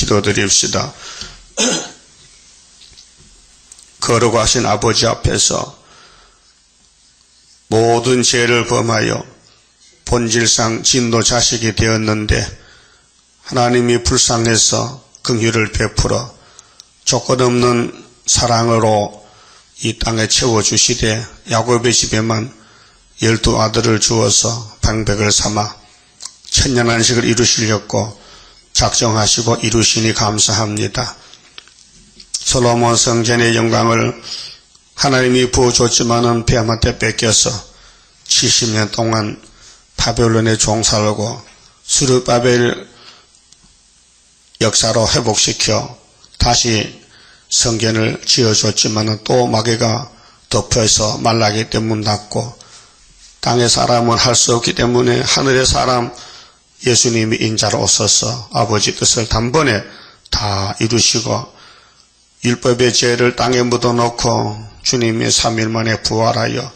기도드립시다. 거룩하신 아버지 앞에서 모든 죄를 범하여 본질상 진노 자식이 되었는데 하나님이 불쌍해서 긍휼을 베풀어 조건 없는 사랑으로 이 땅에 채워주시되 야곱의 집에만 12아들을 주어서 방백을 삼아 천년안식을 이루시려고 작정하시고 이루시니 감사합니다. 솔로몬 성전의 영광을 하나님이 부어줬지만은 베아한테 뺏겨서 70년 동안 바벨론에 종살고 스룹바벨 역사로 회복시켜 다시 성전을 지어줬지만은 또 마개가 덮여서 말라기 때문 닫고 땅의 사람은 할 수 없기 때문에 하늘의 사람 예수님이 인자로 오셔서 아버지 뜻을 단번에 다 이루시고 율법의 죄를 땅에 묻어놓고 주님이 3일 만에 부활하여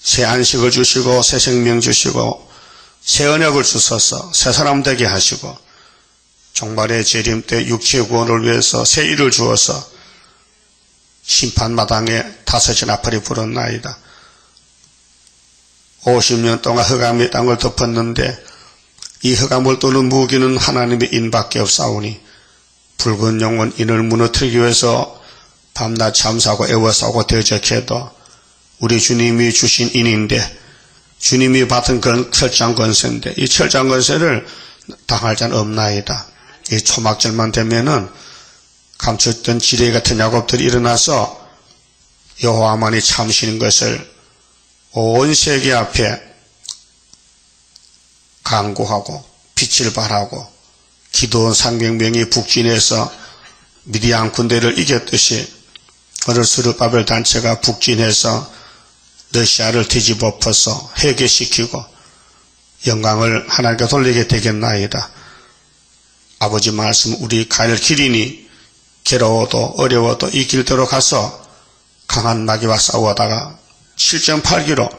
새 안식을 주시고 새 생명 주시고 새 언약을 주셔서 새 사람 되게 하시고 종말의 재림 때 육체의 구원을 위해서 새 일을 주어서 심판마당에 다섯이 나팔이 불었나이다. 50년 동안 흑암의 땅을 덮었는데 이 흑암을 뚫는 무기는 하나님의 인밖에 없사오니 붉은 영혼 인을 무너뜨리기 위해서 밤낮 잠사고 애워싸고 대적해도 우리 주님이 주신 인인데 주님이 받은 그런 철장 권세인데 이 철장 권세를 당할 자는 없나이다. 이 초막절만 되면은 감췄던 지뢰 같은 야곱들이 일어나서 여호와만이 참으시는 것을 온 세계 앞에 강구하고 빛을 발하고 기도원 300명이 북진해서 미디안 군대를 이겼듯이 오늘 스룹바벨 단체가 북진해서 러시아를 뒤집어 엎어서 해계시키고 영광을 하나님께 돌리게 되겠나이다. 아버지 말씀 우리 갈 길이니 괴로워도 어려워도 이 길대로 가서 강한 마귀와 싸우다가 7.8km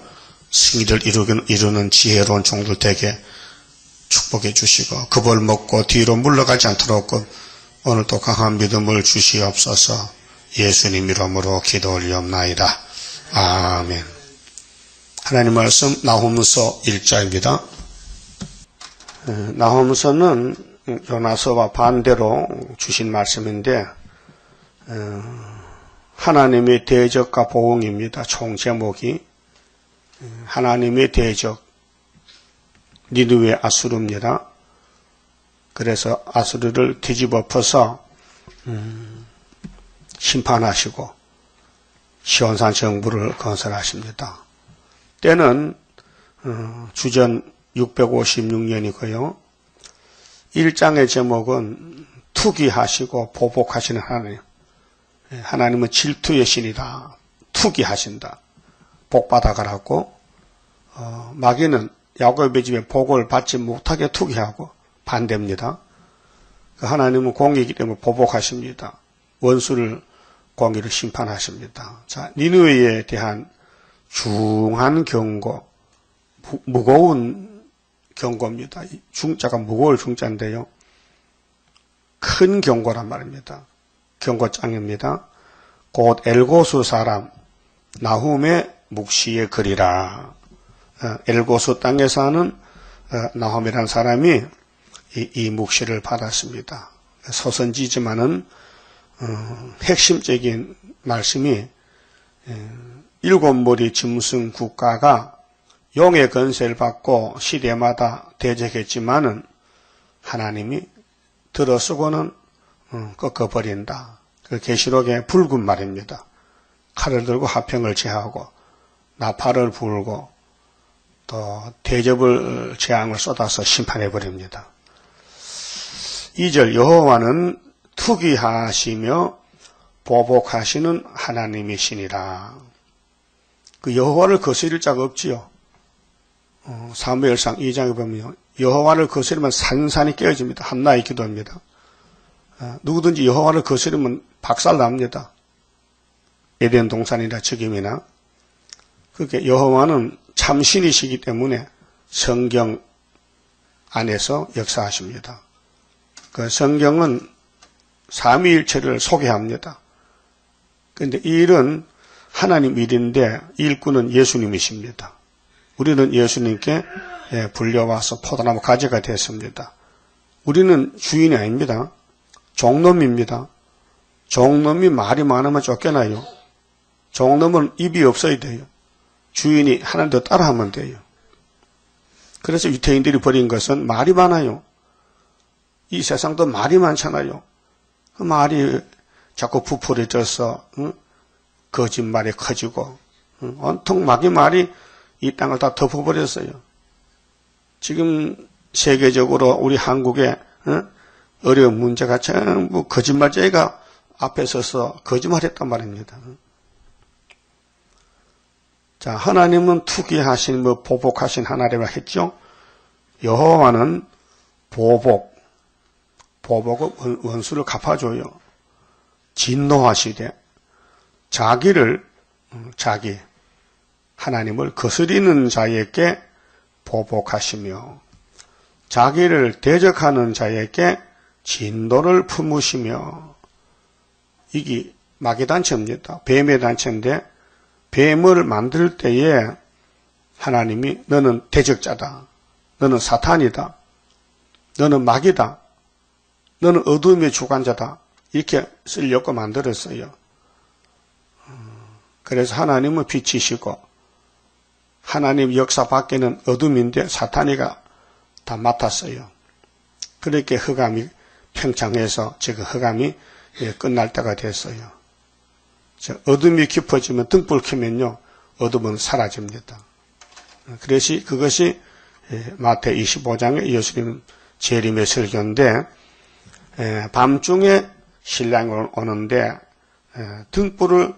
승리를 이루는 지혜로운 종들 되게 축복해 주시고 겁을 먹고 뒤로 물러가지 않도록 오늘도 강한 믿음을 주시옵소서. 예수님 이름으로 기도 올리옵나이다. 아멘. 하나님 말씀 나홈서 1장입니다. 나홈서는 요나서와 반대로 주신 말씀인데 하나님의 대적과 보응입니다. 총 제목이 하나님의 대적 니느웨 아수르입니다. 그래서 아수르를 뒤집어 엎어서 심판하시고 시온산 정부를 건설하십니다. 때는 주전 656년이고요. 1장의 제목은 투기하시고 보복하시는 하나님. 하나님은 질투의 신이다. 투기하신다. 복받아가라고. 마귀는 야곱의 집에 복을 받지 못하게 투기하고 반대입니다. 하나님은 공의이기 때문에 보복하십니다. 원수를 공의를 심판하십니다. 자, 니느웨에 대한 중한 경고, 무거운 경고입니다. 중자가 무거울 중자인데요. 큰 경고란 말입니다. 경고장입니다. 곧 엘고수 사람 나훔의 묵시의 글이라. 엘고수 땅에 사는 나훔이라는 사람이 이 묵시를 받았습니다. 서선지지만은 핵심적인 말씀이 7머리 짐승 국가가 용의 건세를 받고 시대마다 대적했지만은 하나님이 들어서고는 꺾어버린다. 그 계시록의 붉은 말입니다. 칼을 들고 화평을 제하고 나팔을 불고 또 대접을 재앙을 쏟아서 심판해버립니다. 2절 여호와는 투기하시며 보복하시는 하나님이시니라. 그 여호와를 거스릴 자가 없지요. 사무엘상 2장에 보면 여호와를 거스르면 산산이 깨어집니다. 한나의 기도입니다. 누구든지 여호와를 거스르면 박살납니다. 에덴 동산이나 적임이나. 그렇게 여호와는 참신이시기 때문에 성경 안에서 역사하십니다. 그 성경은 삼위일체를 소개합니다. 그런데 이 일은 하나님 일인데 일꾼은 예수님이십니다. 우리는 예수님께 불려와서 포도나무 가지가 됐습니다. 우리는 주인이 아닙니다. 종놈입니다. 종놈이 말이 많으면 쫓겨나요. 종놈은 입이 없어야 돼요. 주인이 하나님 더 따라하면 돼요. 그래서 유태인들이 버린 것은 말이 많아요. 이 세상도 말이 많잖아요. 그 말이 자꾸 부풀어져서 거짓말이 커지고 온통 마귀 말이 이 땅을 다 덮어버렸어요. 지금 세계적으로 우리 한국에 어려운 문제가 전부 거짓말쟁이가 앞에 서서 거짓말했단 말입니다. 자, 하나님은 투기하신 보복하신 하나님이라 했죠. 여호와는 보복은 원수를 갚아줘요. 진노하시되 하나님을 거스리는 자에게 보복하시며 자기를 대적하는 자에게 진노를 품으시며, 이게 마귀 단체입니다. 뱀의 단체인데 뱀을 만들 때에 하나님이 너는 대적자다, 너는 사탄이다, 너는 마귀다, 너는 어둠의 주관자다, 이렇게 쓰려고 만들었어요. 그래서 하나님은 빛이시고 하나님 역사 밖에는 어둠인데 사탄이가 다 맡았어요. 그렇게 흑암이 팽창해서 지금 흑암이 끝날 때가 됐어요. 어둠이 깊어지면 등불 켜면요, 어둠은 사라집니다. 그래서 그것이 마태 25장의 예수님 재림의 설교인데, 밤중에 신랑이 오는데 등불을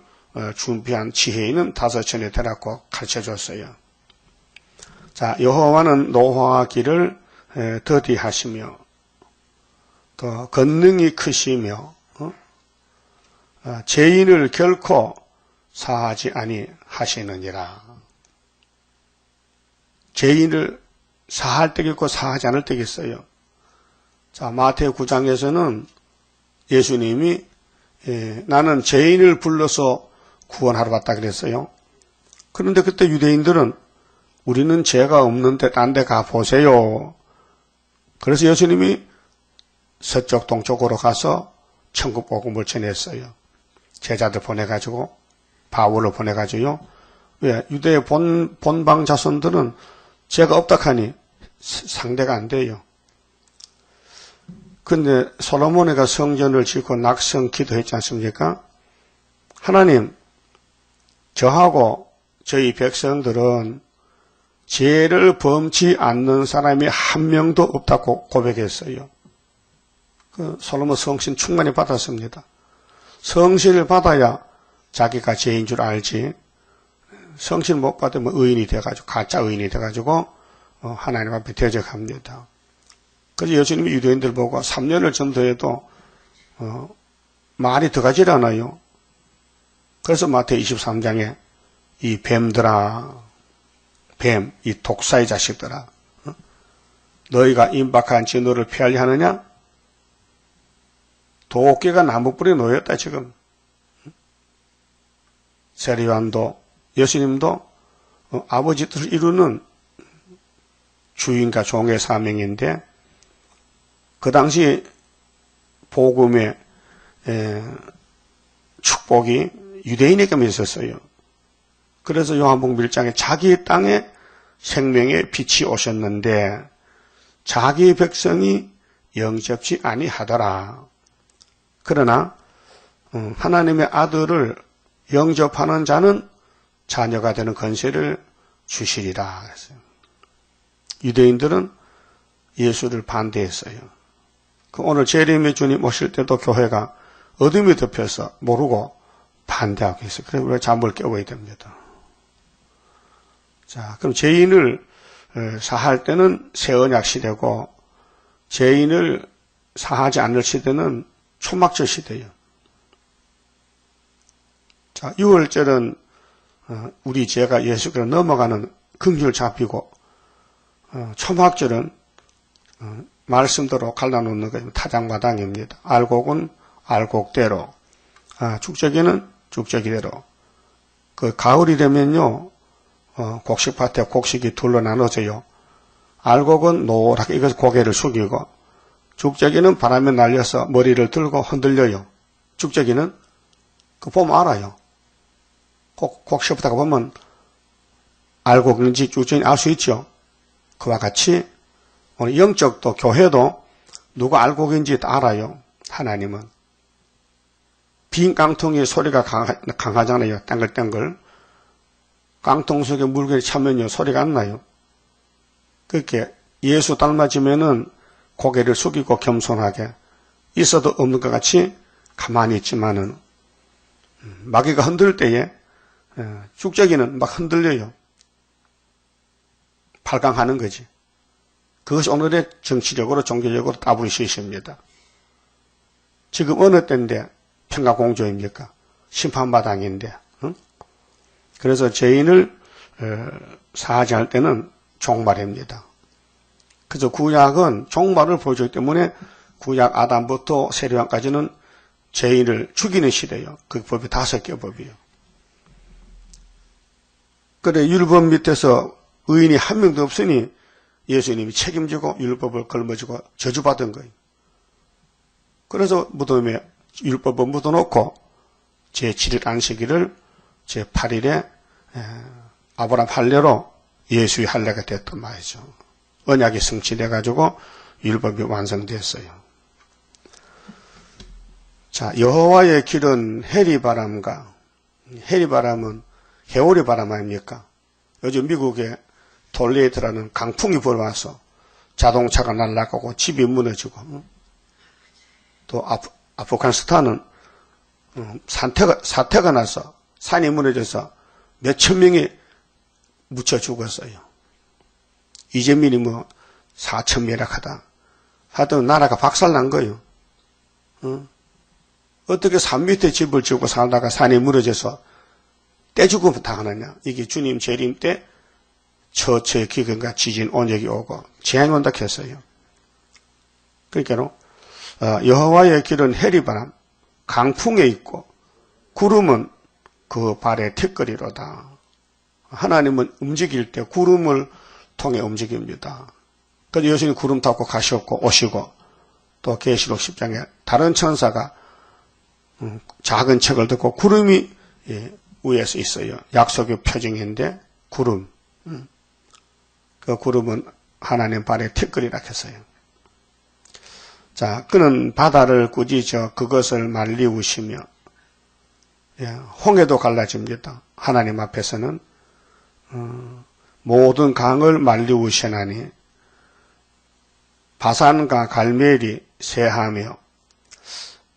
준비한 지혜인은 5천에 되라고 가르쳐줬어요. 자, 여호와는 노하기를 더디하시며 또 권능이 크시며 죄인을 결코 사하지 아니하시느니라. 죄인을 사할 때가 있고 사하지 않을 때가 있어요. 자, 마태 9장에서는 예수님이 나는 죄인을 불러서 구원하러 왔다 그랬어요. 그런데 그때 유대인들은 우리는 죄가 없는데 딴 데 가보세요. 그래서 예수님이 서쪽 동쪽으로 가서 천국 복음을 전했어요. 제자들 보내가지고, 바울을 보내가지고요. 왜? 유대의 본방 자손들은 죄가 없다 하니 상대가 안 돼요. 근데 솔로몬이가 성전을 짓고 낙성 기도했지 않습니까? 하나님, 저하고 저희 백성들은 죄를 범치 않는 사람이 한 명도 없다고 고백했어요. 그 솔로몬 성신 충만히 받았습니다. 성신을 받아야 자기가 죄인 줄 알지, 성신 못 받으면 의인이 돼가지고, 가짜 의인이 돼가지고 하나님 앞에 대적합니다. 그래서 예수님이 유대인들 보고 3년을 전도해도 말이 들어가질 않아요. 그래서 마태 23장에 이 뱀들아, 뱀, 이 독사의 자식들아, 너희가 임박한 진노를 피하려 하느냐? 도끼가 나무뿌리에 놓였다 지금. 세리완도 예수님도 아버지 뜻을 이루는 주인과 종의 사명인데, 그 당시 복음의 축복이 유대인에게만 있었어요. 그래서 요한복음 1장에 자기 땅에 생명의 빛이 오셨는데 자기 백성이 영접지 아니하더라. 그러나 하나님의 아들을 영접하는 자는 자녀가 되는 권세를 주시리라 했어요. 유대인들은 예수를 반대했어요. 오늘 재림의 주님 오실 때도 교회가 어둠이 덮여서 모르고 반대하고 있어요. 그래서 우리가 잠을 깨워야 됩니다. 자, 그럼 죄인을 사할 때는 새 언약 시대고 죄인을 사하지 않을 시대는 초막절 시대예요. 자, 6월절은 우리 죄가 예수께로 넘어가는 긍휼 잡히고, 초막절은 말씀대로 갈라놓는 거예요. 타작마당입니다. 알곡은 알곡대로, 죽저기는 죽저기대로. 그 가을이 되면요, 곡식밭에 곡식이 둘로 나눠져요. 알곡은 노랗게 이것을 고개를 숙이고, 죽저기는 바람에 날려서 머리를 들고 흔들려요. 죽저기는 그 보면 알아요. 곡식밭에 보면 알곡인지 죽저기인지 알 수 있죠. 그와 같이 오늘 영적도 교회도 누가 알곡인지 다 알아요. 하나님은. 빈 깡통의 소리가 강하잖아요. 땡글땡글. 깡통 속에 물건이 차면요 소리가 안 나요. 그렇게 예수 닮아지면은 고개를 숙이고 겸손하게 있어도 없는 것 같이 가만히 있지만은 마귀가 흔들 때에 죽저기는 막 흔들려요. 발광하는 거지. 그것이 오늘의 정치적으로 종교적으로 따분히 시시입니다. 지금 어느 때인데 평화공조입니까? 심판마당인데. 응? 그래서 죄인을 사하지할 때는 종말입니다. 그래서 구약은 종말을 보여주기 때문에 구약 아담부터 세례왕까지는 죄인을 죽이는 시대예요. 그 법이 5개 법이에요. 그래 율법 밑에서 의인이 한 명도 없으니 예수님이 책임지고 율법을 걸머지고 저주받은 거예요. 그래서 무덤에 율법을 묻어놓고 제7일 안식일을 제8일에 아브라함 할례로 예수의 할례가 됐단 말이죠. 언약이 성취돼가지고 율법이 완성됐어요. 자, 여호와의 길은 해리바람과, 해리바람은 해오리 바람 아닙니까? 요즘 미국에 톨레이트라는 강풍이 불어와서 자동차가 날아가고 집이 무너지고, 또 아프가니스탄은 사태가 나서 산이 무너져서 몇천 명이 묻혀 죽었어요. 이재민이 4천 매락하다. 하여튼 나라가 박살난 거예요. 어떻게 산 밑에 집을 지고 살다가 산이 무너져서 떼죽음 당하느냐. 이게 주님 재림 때 처처의 기근과 지진 온역이 오고 재앙이 온다 했어요. 그러니까 여호와의 길은 해리바람, 강풍에 있고 구름은 그 발의 티끌이로다. 하나님은 움직일 때 구름을 통해 움직입니다. 그래서 예수님이 구름 타고 가셨고 오시고 또 계시록 10장에 다른 천사가 작은 책을 듣고 구름이 위에서 있어요. 약속의 표징인데 구름. 그 구름은 하나님 발의 티끌이라 했어요. 자, 그는 바다를 꾸짖어 그것을 말리우시며 홍해도 갈라집니다. 하나님 앞에서는 모든 강을 말리우시나니 바산과 갈멜이 쇠하며,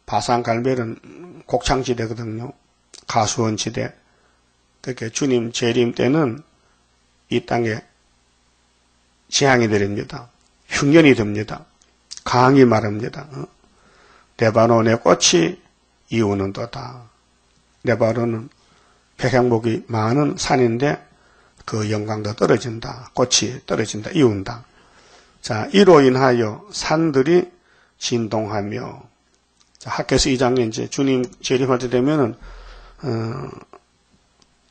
바산 갈멜은 곡창지대거든요. 가수원지대. 그렇게 주님 재림 때는 이 땅에 재앙이 내립니다. 흉년이 됩니다. 강이 마릅니다. 레바논의 꽃이 이우는도다. 레바논은 백향목이 많은 산인데 그 영광도 떨어진다. 꽃이 떨어진다. 이운다. 자, 이로 인하여 산들이 진동하며, 자, 학교에서 2장에 이제 주님 재림할 때 되면은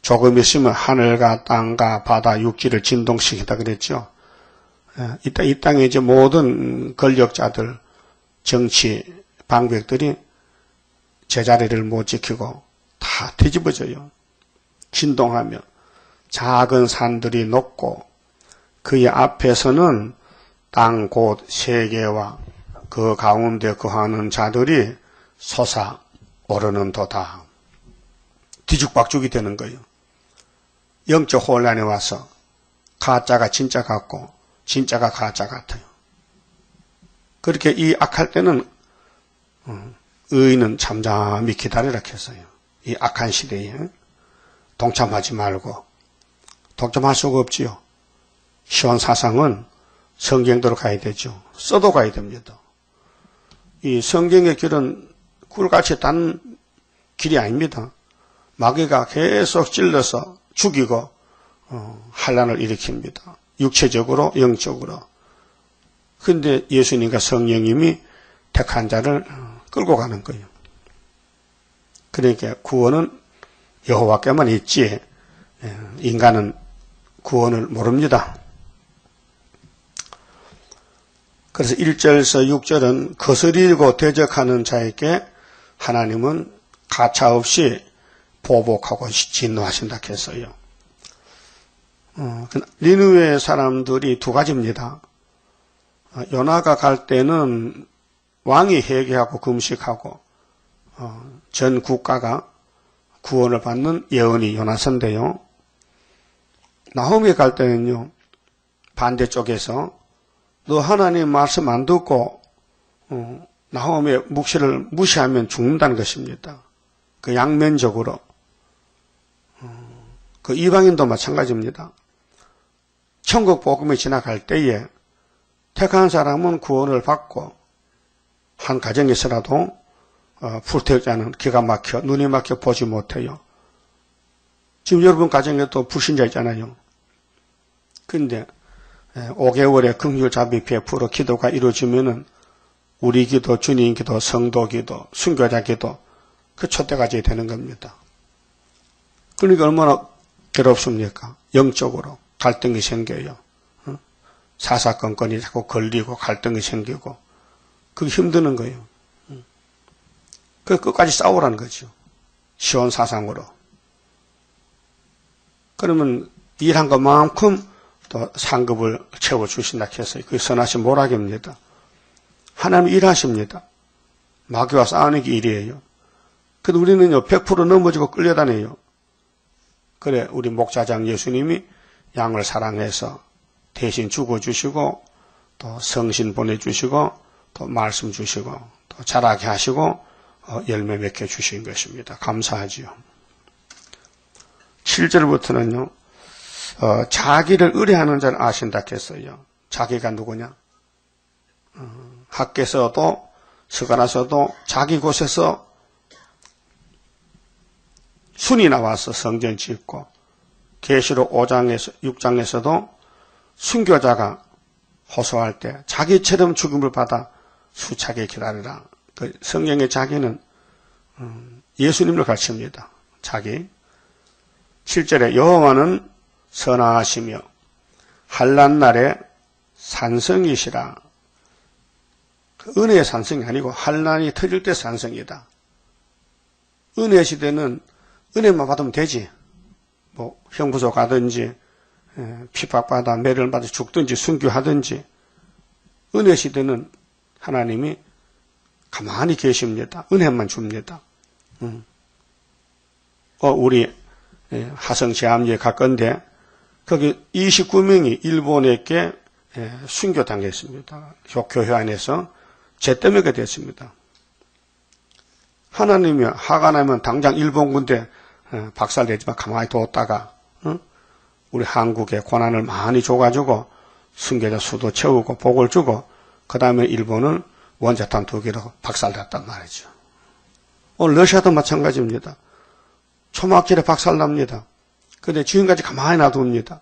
조금 있으면 하늘과 땅과 바다 육지를 진동시키다 그랬죠. 이 땅에 이제 모든 권력자들, 정치 방백들이 제자리를 못 지키고 다 뒤집어져요. 진동하며 작은 산들이 높고 그의 앞에서는 땅 곧 세계와 그 가운데 거하는 자들이 솟아오르는도다. 뒤죽박죽이 되는 거예요. 영적 혼란에 와서 가짜가 진짜 같고 진짜가 가짜 같아요. 그렇게 이 악할 때는 의인은 잠잠히 기다리라 했어요. 이 악한 시대에 동참하지 말고. 동참할 수가 없지요. 시온 사상은 성경대로 가야 되죠. 써도 가야 됩니다. 이 성경의 길은 꿀같이 단 길이 아닙니다. 마귀가 계속 찔러서 죽이고 환란을 일으킵니다. 육체적으로 영적으로. 근데 예수님과 성령님이 택한 자를 끌고 가는 거예요. 그러니까 구원은 여호와께만 있지 인간은 구원을 모릅니다. 그래서 1절에서 6절은 거스리고 대적하는 자에게 하나님은 가차없이 보복하고 진노하신다 했어요. 니느웨 사람들이 두 가지입니다. 요나가 갈 때는 왕이 회개하고 금식하고 전 국가가 구원을 받는 예언이 요나서인데요. 나홈에 갈 때는요, 반대쪽에서 너 하나님 말씀 안 듣고 나홈의 묵시를 무시하면 죽는다는 것입니다. 그 양면적으로. 그 이방인도 마찬가지입니다. 천국 복음이 지나갈 때에 택한 사람은 구원을 받고 한 가정에서라도 불태우자는 기가 막혀 눈이 막혀 보지 못해요. 지금 여러분 가정에도 불신자 있잖아요. 그런데 5개월의 긍휼자비 베풀어 기도가 이루어지면은 우리 기도, 주님 기도, 성도 기도, 순교자 기도 그 촛대가지 되는 겁니다. 그러니까 얼마나 괴롭습니까? 영적으로 갈등이 생겨요. 사사건건이 자꾸 걸리고 갈등이 생기고 그게 힘드는 거예요. 그 끝까지 싸우라는 거죠. 시온 사상으로. 그러면 일한 것만큼 또 상급을 채워주신다 해서 그게 선하신 모락입니다. 하나님 일하십니다. 마귀와 싸우는 게 일이에요. 그래도 우리는요 100% 넘어지고 끌려다녀요. 그래 우리 목자장 예수님이 양을 사랑해서 대신 죽어주시고 또 성신 보내주시고 또 말씀 주시고 또 자라게 하시고 열매 맺게 주신 것입니다. 감사하지요. 7절부터는요. 자기를 의뢰하는 자를 아신다 했어요. 자기가 누구냐? 학교에서도 서가나서도 자기 곳에서 순이 나와서 성전 짓고 계시록 5장에서 6장에서도 순교자가 호소할 때 자기처럼 죽음을 받아 수차게 기다리라. 그 성경의 자기는 예수님을 가르칩니다. 자기. 7절에 여호와는 선하시며 환난 날에 산성이시라. 은혜의 산성이 아니고 환난이 터질 때 산성이다. 은혜 시대는 은혜만 받으면 되지. 뭐 형부소 가든지 핍박받아 매를 받아 죽든지 순교하든지. 은혜 시대는 하나님이 가만히 계십니다. 은혜만 줍니다. 우리 하성 제암리에 갔건데 거기 29명이 일본에게 순교당했습니다. 교회 안에서 죄 때문에 됐습니다. 하나님이 화가 나면 당장 일본 군대 박살내지만 가만히 뒀다가 우리 한국에 고난을 많이 줘가지고 순교자 수도 채우고 복을 주고 그 다음에 일본은 원자탄 2개로 박살났단 말이죠. 오늘 러시아도 마찬가지입니다. 초막길에 박살납니다. 그런데 지금까지 가만히 놔둡니다.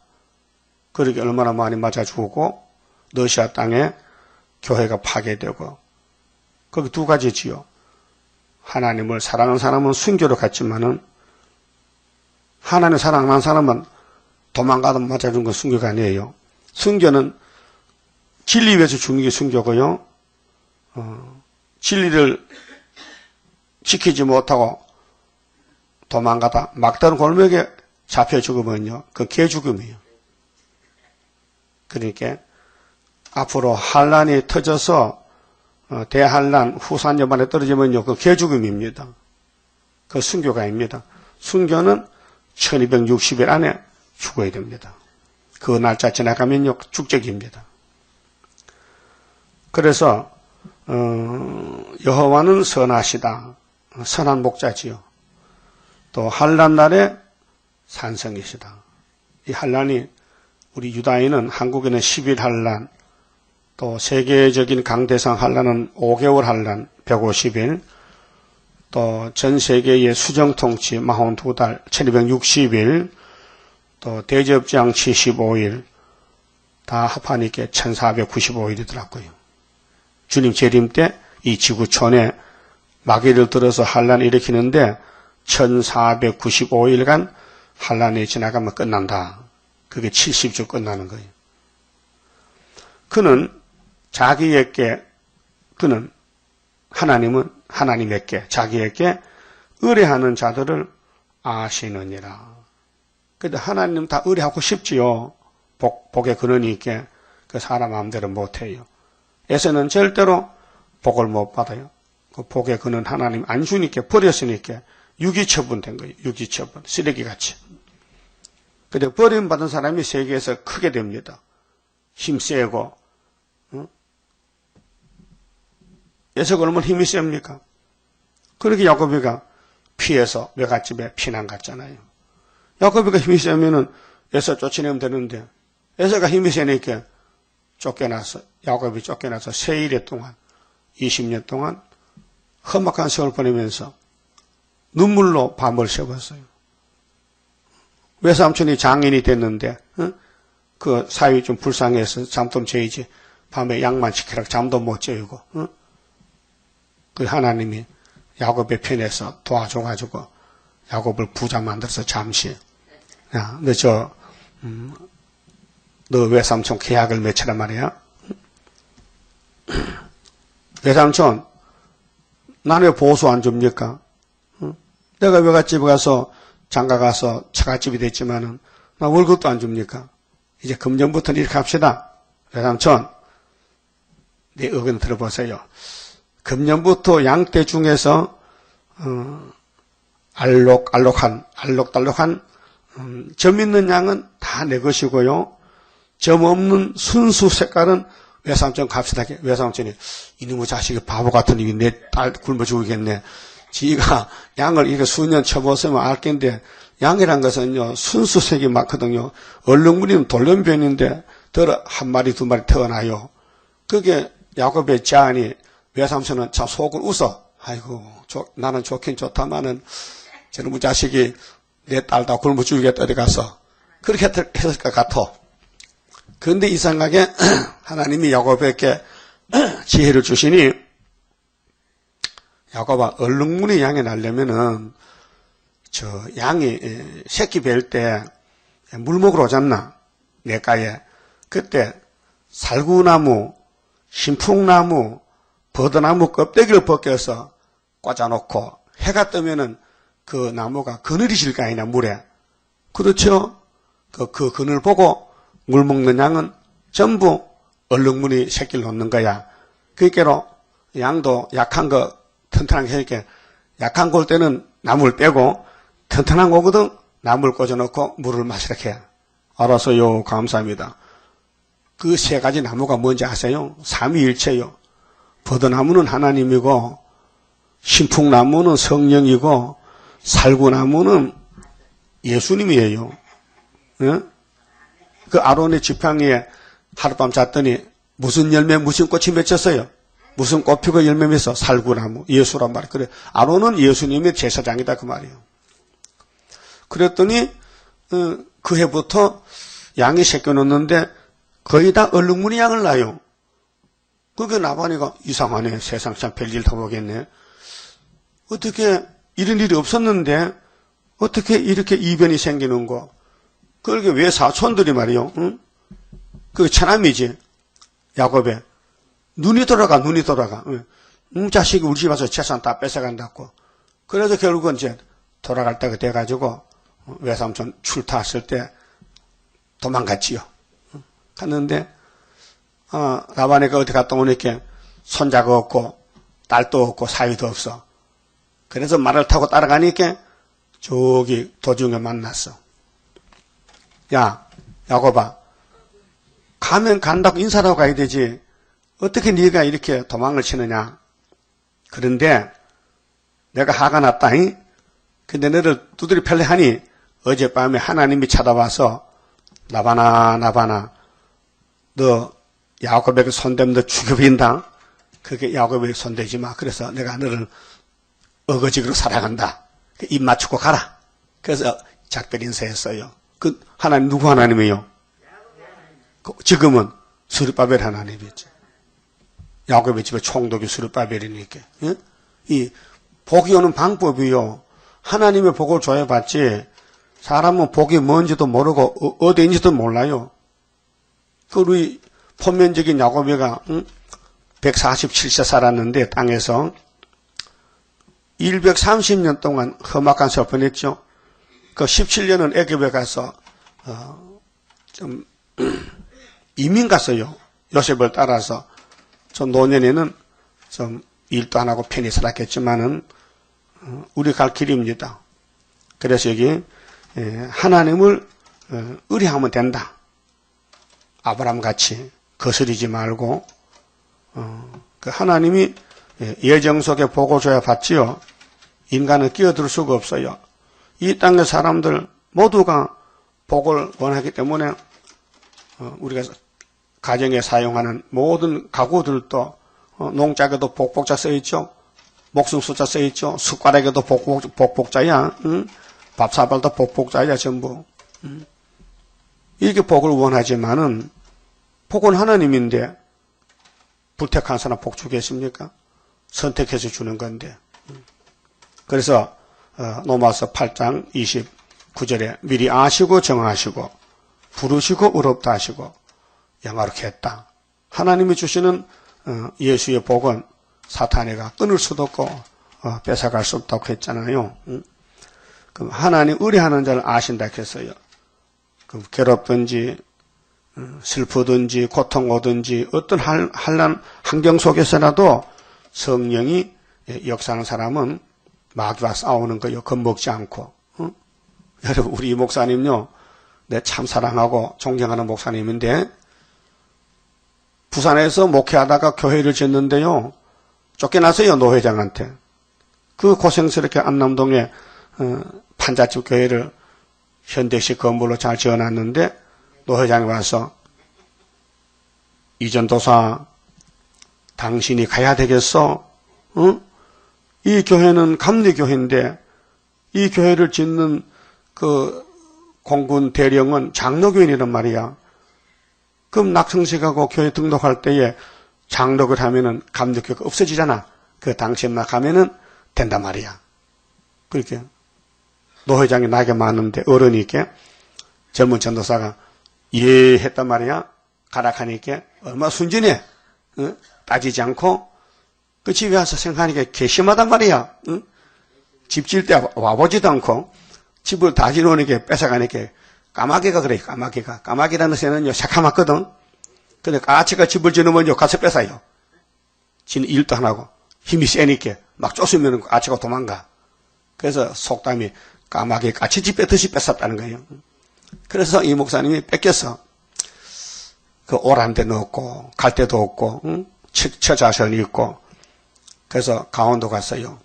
그렇게 얼마나 많이 맞아 죽고 러시아 땅에 교회가 파괴되고 거기 두 가지지요. 하나님을 사랑하는 사람은 순교로 갔지만은 하나님을 사랑하는 사람은 도망가다 맞아준 건 순교가 아니에요. 순교는 진리 위해서 죽는 게 순교고요. 진리를 지키지 못하고 도망가다 막다른 골목에 잡혀 죽으면요. 그 개죽음이에요. 그러니까 앞으로 환란이 터져서 대환란 후산여반에 떨어지면요. 그 개죽음입니다. 그 순교가 아닙니다. 순교는 1260일 안에 죽어야 됩니다. 그 날짜 지나가면요. 축적입니다. 그래서 여호와는 선하시다. 선한 목자지요. 또 환란 날에 산성이시다. 이 환란이 우리 유다인은 한국에는 10일 환란, 또 세계적인 강대상 환란은 5개월 환란, 150일, 또 전 세계의 수정통치 42달, 1260일, 또 대접장 75일, 다 합하니까 1495일이더라고요. 주님 재림 때 이 지구촌에 마귀를 들어서 환란을 일으키는데 1495일간 환란이 지나가면 끝난다. 그게 70주 끝나는 거예요. 하나님은 하나님에게 자기에게 의뢰하는 자들을 아시느니라. 근데 하나님 다 의뢰하고 싶지요. 복의 근원이 있게 그 사람 마음대로 못해요. 에서는 절대로 복을 못 받아요. 그 복의 근원 하나님 안 주니까 버렸으니까 유기처분된 거예요. 유기처분. 쓰레기같이. 근데 버림받은 사람이 세계에서 크게 됩니다. 힘세고 에서 그러면 힘이 셉니까? 그렇게 야곱이가 피해서 외갓집에 피난 갔잖아요. 야곱이가 힘이 세면은 에서 쫓아내면 되는데 에서가 힘이 세니까 야곱이 쫓겨나서 세일에 동안 20년 동안 험악한 세월 보내면서 눈물로 밤을 새웠어요. 외삼촌이 장인이 됐는데 그 사위 좀 불쌍해서 잠 좀 재이지 밤에 양만 지키라 잠도 못 재우고 그 하나님이 야곱의 편에서 도와줘가지고 야곱을 부자 만들어서 잠시 야, 너 외삼촌 계약을 맺혀라 말이야. 외삼촌 나는 왜 보수 안 줍니까? 내가 외갓집에 가서 장가 가서 처갓집이 됐지만은 나 월급도 안 줍니까? 이제 금년부터는 이렇게 합시다. 외삼촌 내 의견 들어보세요. 금년부터 양떼 중에서 알록달록한 점 있는 양은 다 내 것이고요. 점 없는 순수 색깔은 외삼촌 값이다. 외삼촌이 이놈의 자식이 바보 같은 놈이 내 딸 굶어 죽이겠네. 지가 양을 이렇게 수년 쳐보시면 알 텐데 양이란 것은요 순수색이 많거든요. 얼룩무늬는 돌연변인데 덜어 한 마리 두 마리 태어나요. 그게 야곱의 제안이 외삼촌은 참 속을 웃어. 아이고 나는 좋긴 좋다마는 저놈의 자식이 내 딸 다 굶어 죽이겠다 어디 가서 그렇게 했을 것 같아. 그런데 이상하게 하나님이 야곱에게 지혜를 주시니 야곱아 얼룩무늬 양이 나려면은 양이 새끼 뵐 때 물 먹으러 오잖나 내가에 그때 살구나무, 신풍나무, 버드나무 껍데기를 벗겨서 꽂아놓고 해가 뜨면은 그 나무가 그늘이 질 거 아니냐 물에. 그렇죠? 그 그늘 보고 물 먹는 양은 전부 얼룩무늬 새끼를 놓는 거야. 그러니까 양도 약한 거 튼튼하게 하니까 약한 거 올 때는 나무를 빼고 튼튼한 거거든 나무를 꽂아놓고 물을 마시라 해. 알아서요. 감사합니다. 그 세 가지 나무가 뭔지 아세요? 삼위일체요. 버드나무는 하나님이고 신풍나무는 성령이고 살구나무는 예수님이에요. 예? 그 아론의 지팡이에 하룻밤 잤더니 무슨 열매 무슨 꽃이 맺혔어요? 무슨 꽃 피고 열매 맺어? 살구나무 예수란 말이에요. 그래 아론은 예수님의 제사장이다 그 말이에요. 그랬더니 그 해부터 양이 새겨 놓는데 거의 다 얼룩무늬 양을 낳아요. 그게 나반이가 이상하네. 세상 참 별일 다 보겠네. 어떻게 이런 일이 없었는데 어떻게 이렇게 이변이 생기는 거. 그러게 왜 사촌들이 말이요. 응? 그 처남이지. 야곱에. 눈이 돌아가. 자식이 우리 집 와서 재산 다 뺏어간다고. 그래서 결국은 이제 돌아갈 때가 돼가지고 외삼촌 출타했을 때 도망갔지요. 갔는데 라반이가 어디 갔다 오니까 손자가 없고 딸도 없고 사위도 없어. 그래서 말을 타고 따라가니까 저기 도중에 만났어. 야 야곱아 가면 간다고 인사하고 가야 되지 어떻게 네가 이렇게 도망을 치느냐. 그런데 내가 화가 났다잉. 근데 너를 두드리 팰래 하니 어젯밤에 하나님이 찾아와서 나바나 너 야곱에게 손대면 너 죽여버린다. 그게 야곱에게 손대지 마. 그래서 내가 너를 어거지로 사랑한다. 입 맞추고 가라. 그래서 작별 인사했어요. 그 하나님 누구 하나님이에요? 지금은 스룹바벨 하나님이죠. 야곱의 집에 총독이 스룹바벨이니까. 예? 이 복이 오는 방법이요. 하나님의 복을 줘야받지 사람은 복이 뭔지도 모르고 어디인지도 몰라요. 그 우리 포면적인 야곱이가 147세 살았는데 땅에서 130년 동안 험악한 서편했죠. 그 17년은 애굽에 가서 좀 이민 갔어요. 요셉을 따라서. 좀 노년에는 좀 일도 안 하고 편히 살았겠지만은 우리 갈 길입니다. 그래서 여기 하나님을 의뢰하면 된다. 아브라함 같이 거스리지 말고 그 하나님이 예정 속에 복을 줘야 받지요. 인간은 끼어들 수가 없어요. 이 땅의 사람들 모두가 복을 원하기 때문에 우리가 가정에 사용하는 모든 가구들도 농작에도 복복자 써있죠. 목숨 숫자 써있죠. 숟가락에도 복복자야. 밥사발도 복복자야 전부. 이렇게 복을 원하지만은 복은 하나님인데 불택한 사람 복 주겠습니까? 선택해서 주는 건데. 그래서 로마서 8장 29절에 미리 아시고 정하시고 부르시고 의롭다 하시고 영화롭게 했다. 하나님이 주시는 예수의 복은 사탄이가 끊을 수도 없고 뺏어갈 수 없다고 했잖아요. 그럼 하나님 의뢰하는 자를 아신다 했어요. 그럼 괴롭든지 슬프든지 고통 오든지 어떤 한란 환경 속에서라도 성령이 역사하는 사람은 마귀와 싸우는 거요. 겁먹지 않고. 여러분 우리 이 목사님요. 내 참 사랑하고 존경하는 목사님인데 부산에서 목회하다가 교회를 짓는데요. 쫓겨났어요. 노회장한테. 그 고생스럽게 안남동에 판잣집 교회를 현대식 건물로 잘 지어놨는데 노회장이 와서 이전도사 당신이 가야 되겠어? 이 교회는 감리교회인데 이 교회를 짓는 그 공군 대령은 장로교인이란 말이야. 그럼 낙성식하고 교회 등록할 때에 장로를 하면은 감리교회가 없어지잖아. 그 당시에만 가면은 된단 말이야. 그렇게 노회장이 나이가 많은데 어른이 있게 젊은 전도사가 예 했단 말이야. 가락하니까 얼마나 순진해. 따지지 않고 그 집에 와서 생각하니까 괘씸하단 말이야. 집 질 때 와보지도 않고 집을 다 지놓으니까 뺏어가니까 까마귀가 그래. 까마귀라는 새는요 새카맣거든. 근데 까치가 집을 지놓으면요 가서 뺏어요. 지는 일도 안 하고 힘이 세니까 막 쫓으면 까치가 도망가. 그래서 속담이 까마귀 까치집 뺏듯이 뺏었다는 거예요. 그래서 이 목사님이 뺏겼어. 그 오란 데 넣었고 갈 데도 없고 처자선이 있고 그래서 강원도 갔어요.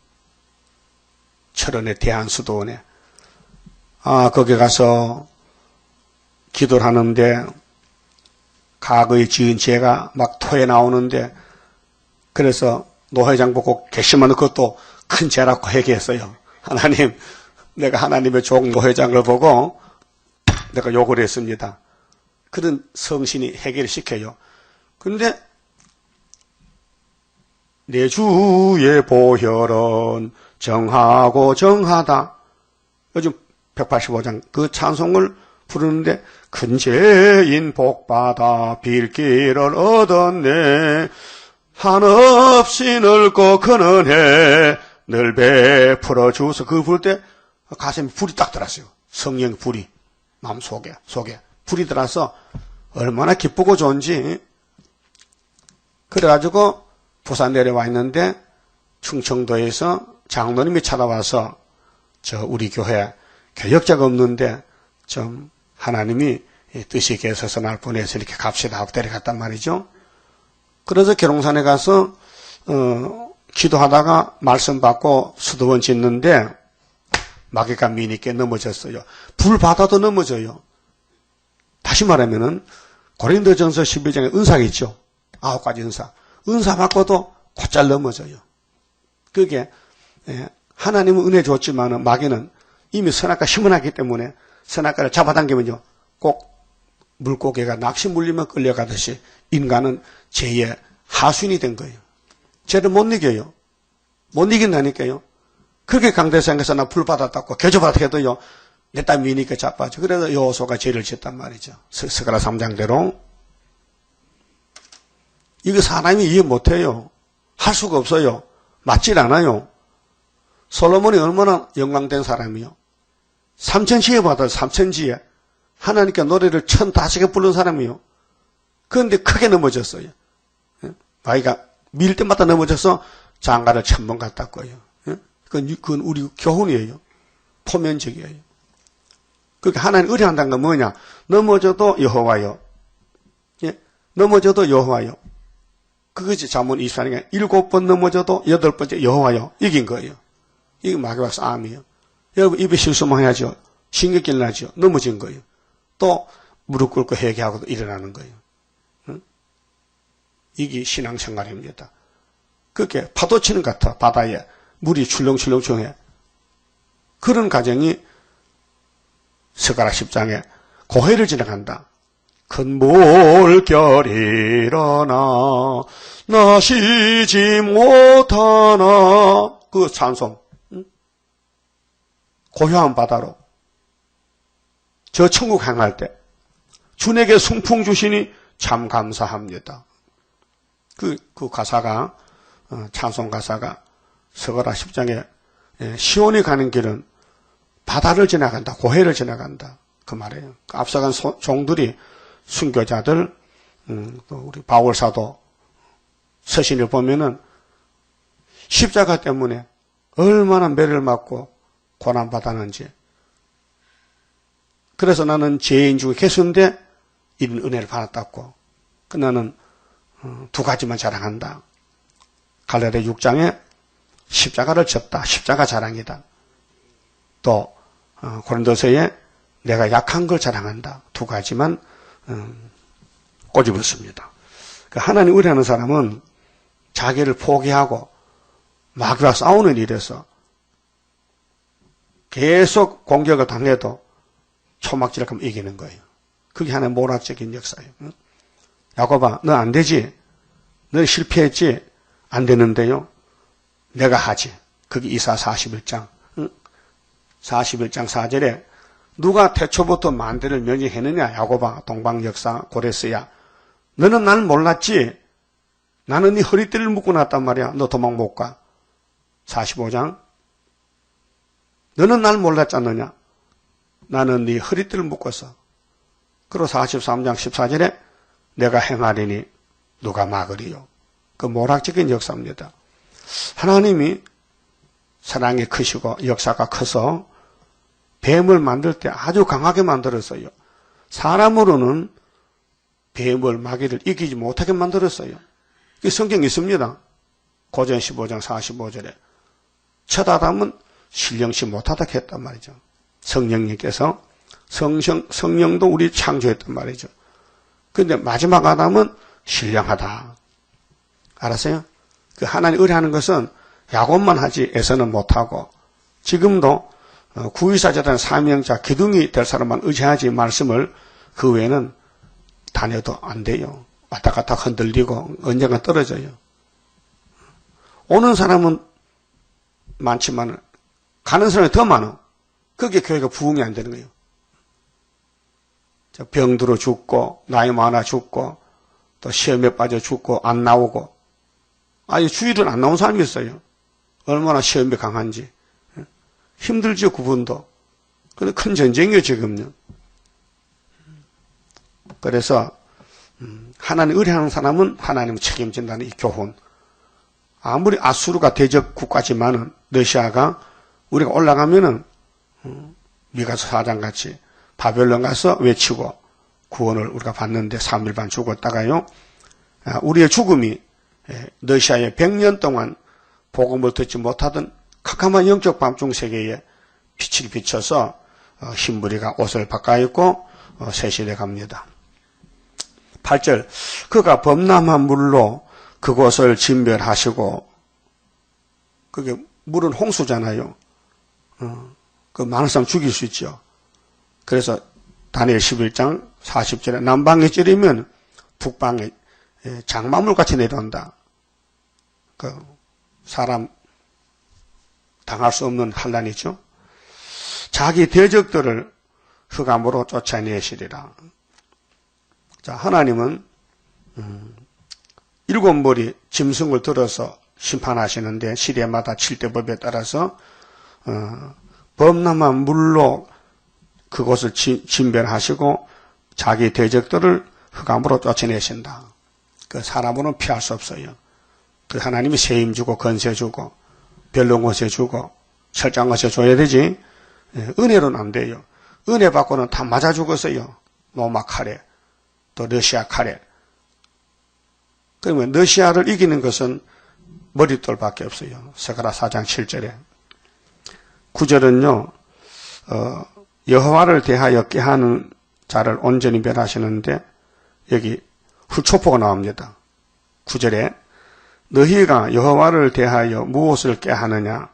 철원의 대한수도원에. 거기 가서 기도를 하는데 과거에 지은 죄가 막 토해 나오는데 그래서 노회장 보고 괘씸한 그것도 큰 죄라고 얘기했어요. 하나님, 내가 하나님의 종 노회장을 보고 내가 욕을 했습니다. 그런 성신이 해결을 시켜요. 그런데 내 주의 보혈은 정하고 정하다. 요즘 185장 그 찬송을 부르는데 큰 죄인 복받아 빌기를 얻었네. 한없이 넓고 큰 은혜 늘 베풀어 주소. 그 부를 때 가슴에 불이 딱 들었어요. 성령 불이 마음 속에 불이 들어서 얼마나 기쁘고 좋은지. 그래가지고 부산 내려와 있는데 충청도에서 장로님이 찾아와서 저 우리 교회 교역자가 없는데 좀 하나님이 뜻이 계셔서 날 보내서 이렇게 갑시다 하고 데려갔단 말이죠. 그래서 계룡산에 가서 기도하다가 말씀 받고 수도원 짓는데 마귀가 미니께 넘어졌어요. 불 받아도 넘어져요. 다시 말하면은 고린도전서 11장에 은사가 있죠. 9가지 은사. 은사 받고도 곧잘 넘어져요. 그게 하나님은 은혜 줬지만 마귀는 이미 선악과 심은하기 때문에 선악과를 잡아당기면요 꼭 물고기가 낚시 물리면 끌려가듯이 인간은 죄의 하수인이 된 거예요. 죄를 못 이겨요. 못 이긴다니까요. 그렇게 강대상에서 나 불 받았다고 개조받아 해도요. 내 딸 미니까 자빠져. 그래서 여호수아가 죄를 짓단 말이죠. 스가랴 3장대로. 이거 사람이 이해 못해요. 할 수가 없어요. 맞질 않아요. 솔로몬이 얼마나 영광된 사람이요. 삼천지에 받아요. 삼천지에. 하나님께 노래를 1005개 부른 사람이요. 그런데 크게 넘어졌어요. 아이가 밀 때마다 넘어져서 장가를 1000번 갔다고요. 그건 우리 교훈이에요. 포면적이에요. 그러니까 하나님 의뢰한다는 건 뭐냐? 넘어져도 여호와요. 예? 넘어져도 여호와요. 그것이 잠언 24장에 7번 넘어져도 8번째 여호와요. 이긴 거예요. 이게 마귀와 싸움이에요. 여러분 입에 실수만 해야죠. 신경질 나죠. 넘어진 거예요. 또 무릎 꿇고 회개하고도 일어나는 거예요. 응? 이게 신앙생활입니다. 그렇게 파도 치는 것 같아. 바다에 물이 출렁출렁 중에 그런 가정이 스가랴 10장에 고해를 지나간다. 큰 물결이 일어나 나 쉬지 못하나 그 찬송. 응? 고요한 바다로 저 천국 향할 때 주님에게 승풍 주시니 참 감사합니다. 그 가사가 찬송 가사가 스가랴 10장에 시온이 가는 길은 바다를 지나간다. 고해를 지나간다. 그 말이에요. 앞서간 종들이 순교자들 또 우리 바울사도 서신을 보면은 십자가 때문에 얼마나 매를 맞고 고난받았는지. 그래서 나는 죄인 중에 개수인데 이런 은혜를 받았다고. 나는 두 가지만 자랑한다. 갈라디아 6장에 십자가를 졌다. 십자가 자랑이다. 또 고린도서에 내가 약한 걸 자랑한다. 두 가지만 꼬집었습니다. 하나님 의뢰하는 사람은 자기를 포기하고 마귀와 싸우는 일에서 계속 공격을 당해도 초막질을 하면 이기는 거예요. 그게 하나의 모락적인 역사예요. 야곱아, 너 안 되지? 너 실패했지? 안 되는데요. 내가 하지. 그게 이사 41장. 41장 4절에 누가 태초부터 만대를 면역했느냐? 야곱아, 동방역사, 고레스야. 너는 날 몰랐지? 나는 네 허리띠를 묶고 났단 말이야. 너 도망 못 가. 45장. 너는 날 몰랐지 않느냐? 나는 네 허리띠를 묶어서. 그리고 43장 14절에 내가 행하리니 누가 막으리요. 그 모락적인 역사입니다. 하나님이 사랑이 크시고 역사가 커서 뱀을 만들 때 아주 강하게 만들었어요. 사람으로는 뱀을 마귀를 이기지 못하게 만들었어요. 성경에 있습니다. 고전 15장 45절에 첫 아담은 신령시 못하다 했단 말이죠. 성령님께서 성령도 우리 창조했단 말이죠. 그런데 마지막 아담은 신령하다. 알았어요? 그 하나님 의뢰하는 것은 야곱만 하지 에서는 못하고 지금도 구의사자단 사명자 기둥이 될 사람만 의지하지 말씀을 그 외에는 다녀도 안 돼요. 왔다 갔다 흔들리고 언젠가 떨어져요. 오는 사람은 많지만 가는 사람이 더 많아. 그게 교회가 부흥이 안 되는 거예요. 병들어 죽고 나이 많아 죽고 또 시험에 빠져 죽고 안 나오고 아예 주일은 안 나온 사람이 있어요. 얼마나 시험이 강한지. 힘들죠, 그분도. 근데 큰 전쟁이에요, 지금요. 그래서 하나님 의뢰하는 사람은 하나님을 책임진다는 이 교훈. 아무리 아수르가 대적 국가지만은 러시아가 우리가 올라가면은 미가서 4장 같이 바벨론 가서 외치고 구원을 우리가 받는데 3일 반 죽었다가요. 우리의 죽음이 러시아의 100년 동안 복음을 듣지 못하던 캄캄한 영적 밤중 세계에 빛을 비춰서 흰무리가 옷을 바꿔입고 세실해 갑니다. 8절 그가 범람한 물로 그곳을 진멸하시고 그게 물은 홍수잖아요. 그 많은 사람 죽일 수 있죠. 그래서 다니엘 11장 40절에 남방에 찌르면 북방에 장마물같이 내려온다. 그 사람 당할 수 없는 환난이죠. 자기 대적들을 흑암으로 쫓아내시리라. 자, 하나님은 7머리 짐승을 들어서 심판하시는데 시대마다 7대법에 따라서 범람한 물로 그곳을 진변하시고 자기 대적들을 흑암으로 쫓아내신다. 그 사람으로는 피할 수 없어요. 그 하나님이 세임 주고 건세 주고 별론 것에 주고 철저한 것에 줘야 되지. 은혜로는 안 돼요. 은혜 받고는 다 맞아 죽었어요. 로마 칼에 또 러시아 칼에. 그러면 러시아를 이기는 것은 머릿돌밖에 없어요. 스가랴 4장 7절에. 9절은요. 여호와를 대하여 꾀하는 자를 온전히 멸하시는데 여기 훌초포가 나옵니다. 9절에 너희가 여호와를 대하여 무엇을 꾀하느냐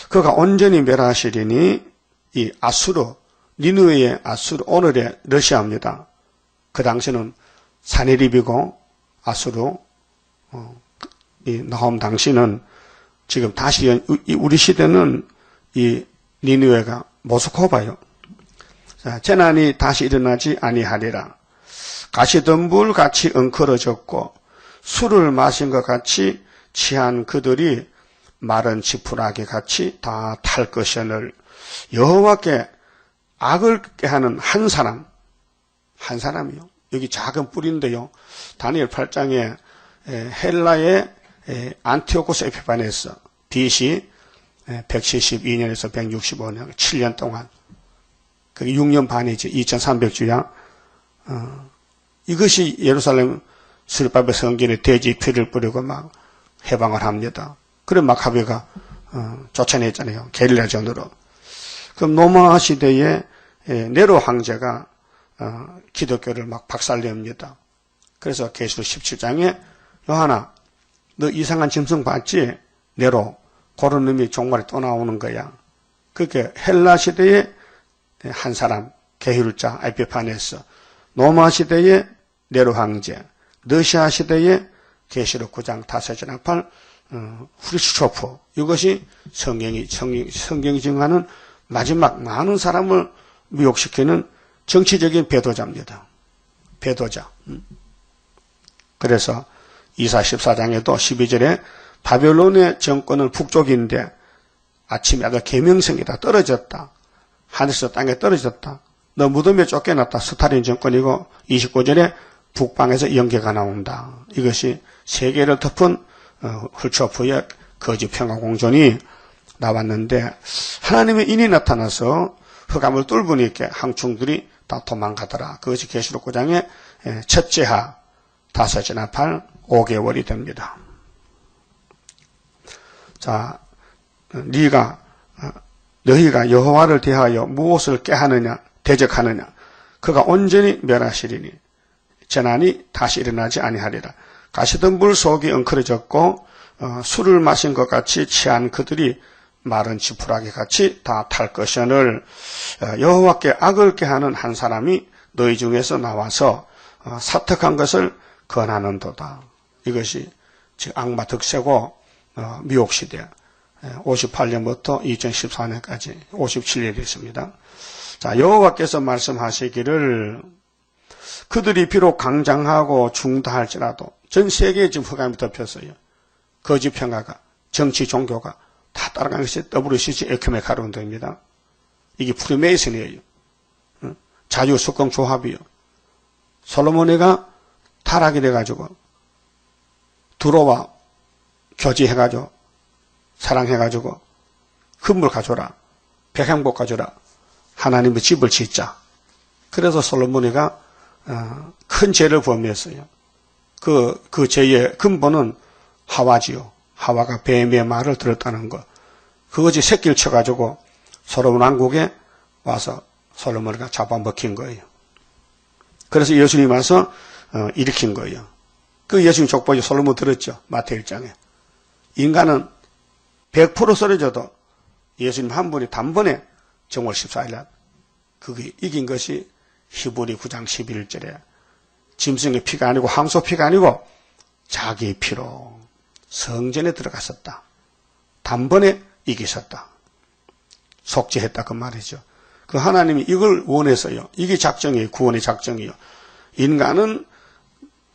그가 온전히 멸하시리니 이 아수르 니느웨의 아수르 오늘의 러시아입니다. 그 당시는 사네립이고 아수르 이 나홈 당시는 지금 다시 우리 시대는 이 니느웨가 모스크바요. 자, 재난이 다시 일어나지 아니하리라. 가시덤불 같이 엉클어졌고 술을 마신 것 같이 취한 그들이 마른 지푸라기 같이 다 탈 것이오늘 여호와께 악을 꾀하는 한 사람이요. 여기 작은 뿔인데요. 다니엘 8장에 헬라의 안티오코스 에피파네스 BC 172년에서 165년 7년 동안 그게 6년 반이지 2300주야. 이것이 예루살렘 수르바벨 성전에 돼지 피를 뿌리고 막 해방을 합니다. 그래 마카베가 쫓아냈잖아요. 게릴라전으로. 그럼 로마 시대에 네로 황제가 기독교를 막 박살냅니다. 그래서 계시록 17장에 요한아 너 이상한 짐승 봤지? 네로 그런 놈이 종말에 또 나오는 거야. 그렇게 헬라 시대에 한 사람 게휼자 에피파네스, 로마 시대에 네로 황제, 러시아 시대에 계시록 9장 5절 8 후르츠초프 이것이 성경이 증하는 마지막 많은 사람을 미혹시키는 정치적인 배도자입니다. 배도자. 그래서 이사 14장에도 12절에 바벨론의 정권은 북쪽인데 아침에 아들 계명성이다 떨어졌다. 하늘에서 땅에 떨어졌다. 너 무덤에 쫓겨났다. 스탈린 정권이고 29절에 북방에서 연계가 나온다. 이것이 세계를 덮은 훌초프의 거짓 평화공존이 나왔는데 하나님의 인이 나타나서 흑암을 뚫으니까 항충들이 다 도망가더라. 그것이 계시록 9장의 첫째하 5째나 8, 5개월이 됩니다. 자, 너희가 여호와를 대하여 무엇을 꾀하느냐 대적하느냐 그가 온전히 멸하시리니 재난이 다시 일어나지 아니하리라. 가시던 물 속이 엉클어졌고 술을 마신 것 같이 취한 그들이 마른 지푸라기 같이 다 탈 것이오늘 여호와께 악을 꾀하는 한 사람이 너희 중에서 나와서 사특한 것을 권하는도다. 이것이 즉 악마 득세고 미혹시대 58년부터 2014년까지 57년이 있습니다. 자, 여호와께서 말씀하시기를 그들이 비록 강장하고 중다할지라도 전 세계에 지금 흑암이 덮였어요. 거짓 평화가 정치 종교가 다 따라가는 것이 WCG 에큐메칼 운동입니다. 이게 프리메이슨이에요. 자유석공 조합이요. 솔로몬이가 타락이 돼가지고 두로와 교제해가지고 사랑해가지고 금물 가져라. 백향복 가져라. 하나님의 집을 짓자. 그래서 솔로몬이가 큰 죄를 범했어요. 그 죄의 근본은 하와지요. 하와가 뱀의 말을 들었다는 것. 그것이 새끼를 쳐가지고 솔로몬 왕국에 와서 솔로몬이가 잡아먹힌 거예요. 그래서 예수님이 와서 일으킨 거예요. 그 예수님 족보지 솔로몬 들었죠. 마태 1장에. 인간은 100% 쓰러져도 예수님 한 분이 단번에 정월 14일날 그게 이긴 것이 히브리 9장 11절에 짐승의 피가 아니고 항소 피가 아니고 자기의 피로 성전에 들어갔었다. 단번에 이기셨다. 속죄했다 그 말이죠. 그 하나님이 이걸 원해서요. 이게 작정이에요. 구원의 작정이에요. 인간은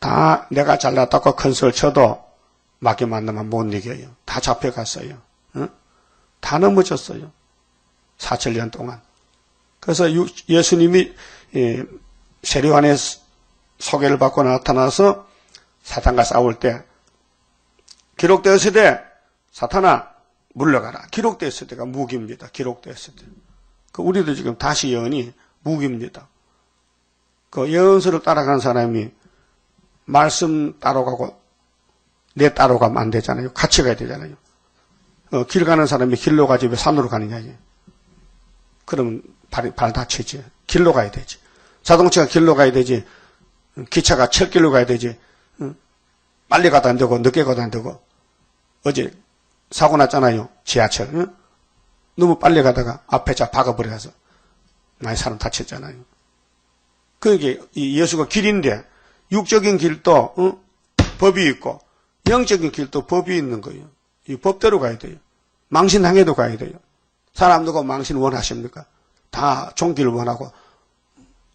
다 내가 잘났다고 큰 소리를 쳐도 마귀 만나면 못 이겨요. 다 잡혀갔어요. 응? 다 넘어졌어요. 4천년 동안. 그래서 예수님이 세례요한의 소개를 받고 나타나서 사탄과 싸울 때 기록되었을 때 사탄아 물러가라. 기록되었을 때가 무기입니다. 기록되었을 때. 우리도 지금 다시 예언이 무기입니다. 그 예언서를 따라가는 사람이 말씀 따라가고 내 따라가면 안 되잖아요. 같이 가야 되잖아요. 길 가는 사람이 길로 가지 왜 산으로 가느냐. 그러면 발 다치지. 길로 가야 되지. 자동차가 길로 가야 되지. 기차가 철길로 가야 되지. 빨리 가도 안 되고 늦게 가도 안 되고. 어제 사고 났잖아요. 지하철. 너무 빨리 가다가 앞에 차 박아버려서 많이 사람 다쳤잖아요. 그게 예수가 길인데 육적인 길도 법이 있고 영적인 길도 법이 있는 거예요. 이 법대로 가야 돼요. 망신당해도 가야 돼요. 사람 누가 망신 원하십니까? 다 종기를 원하고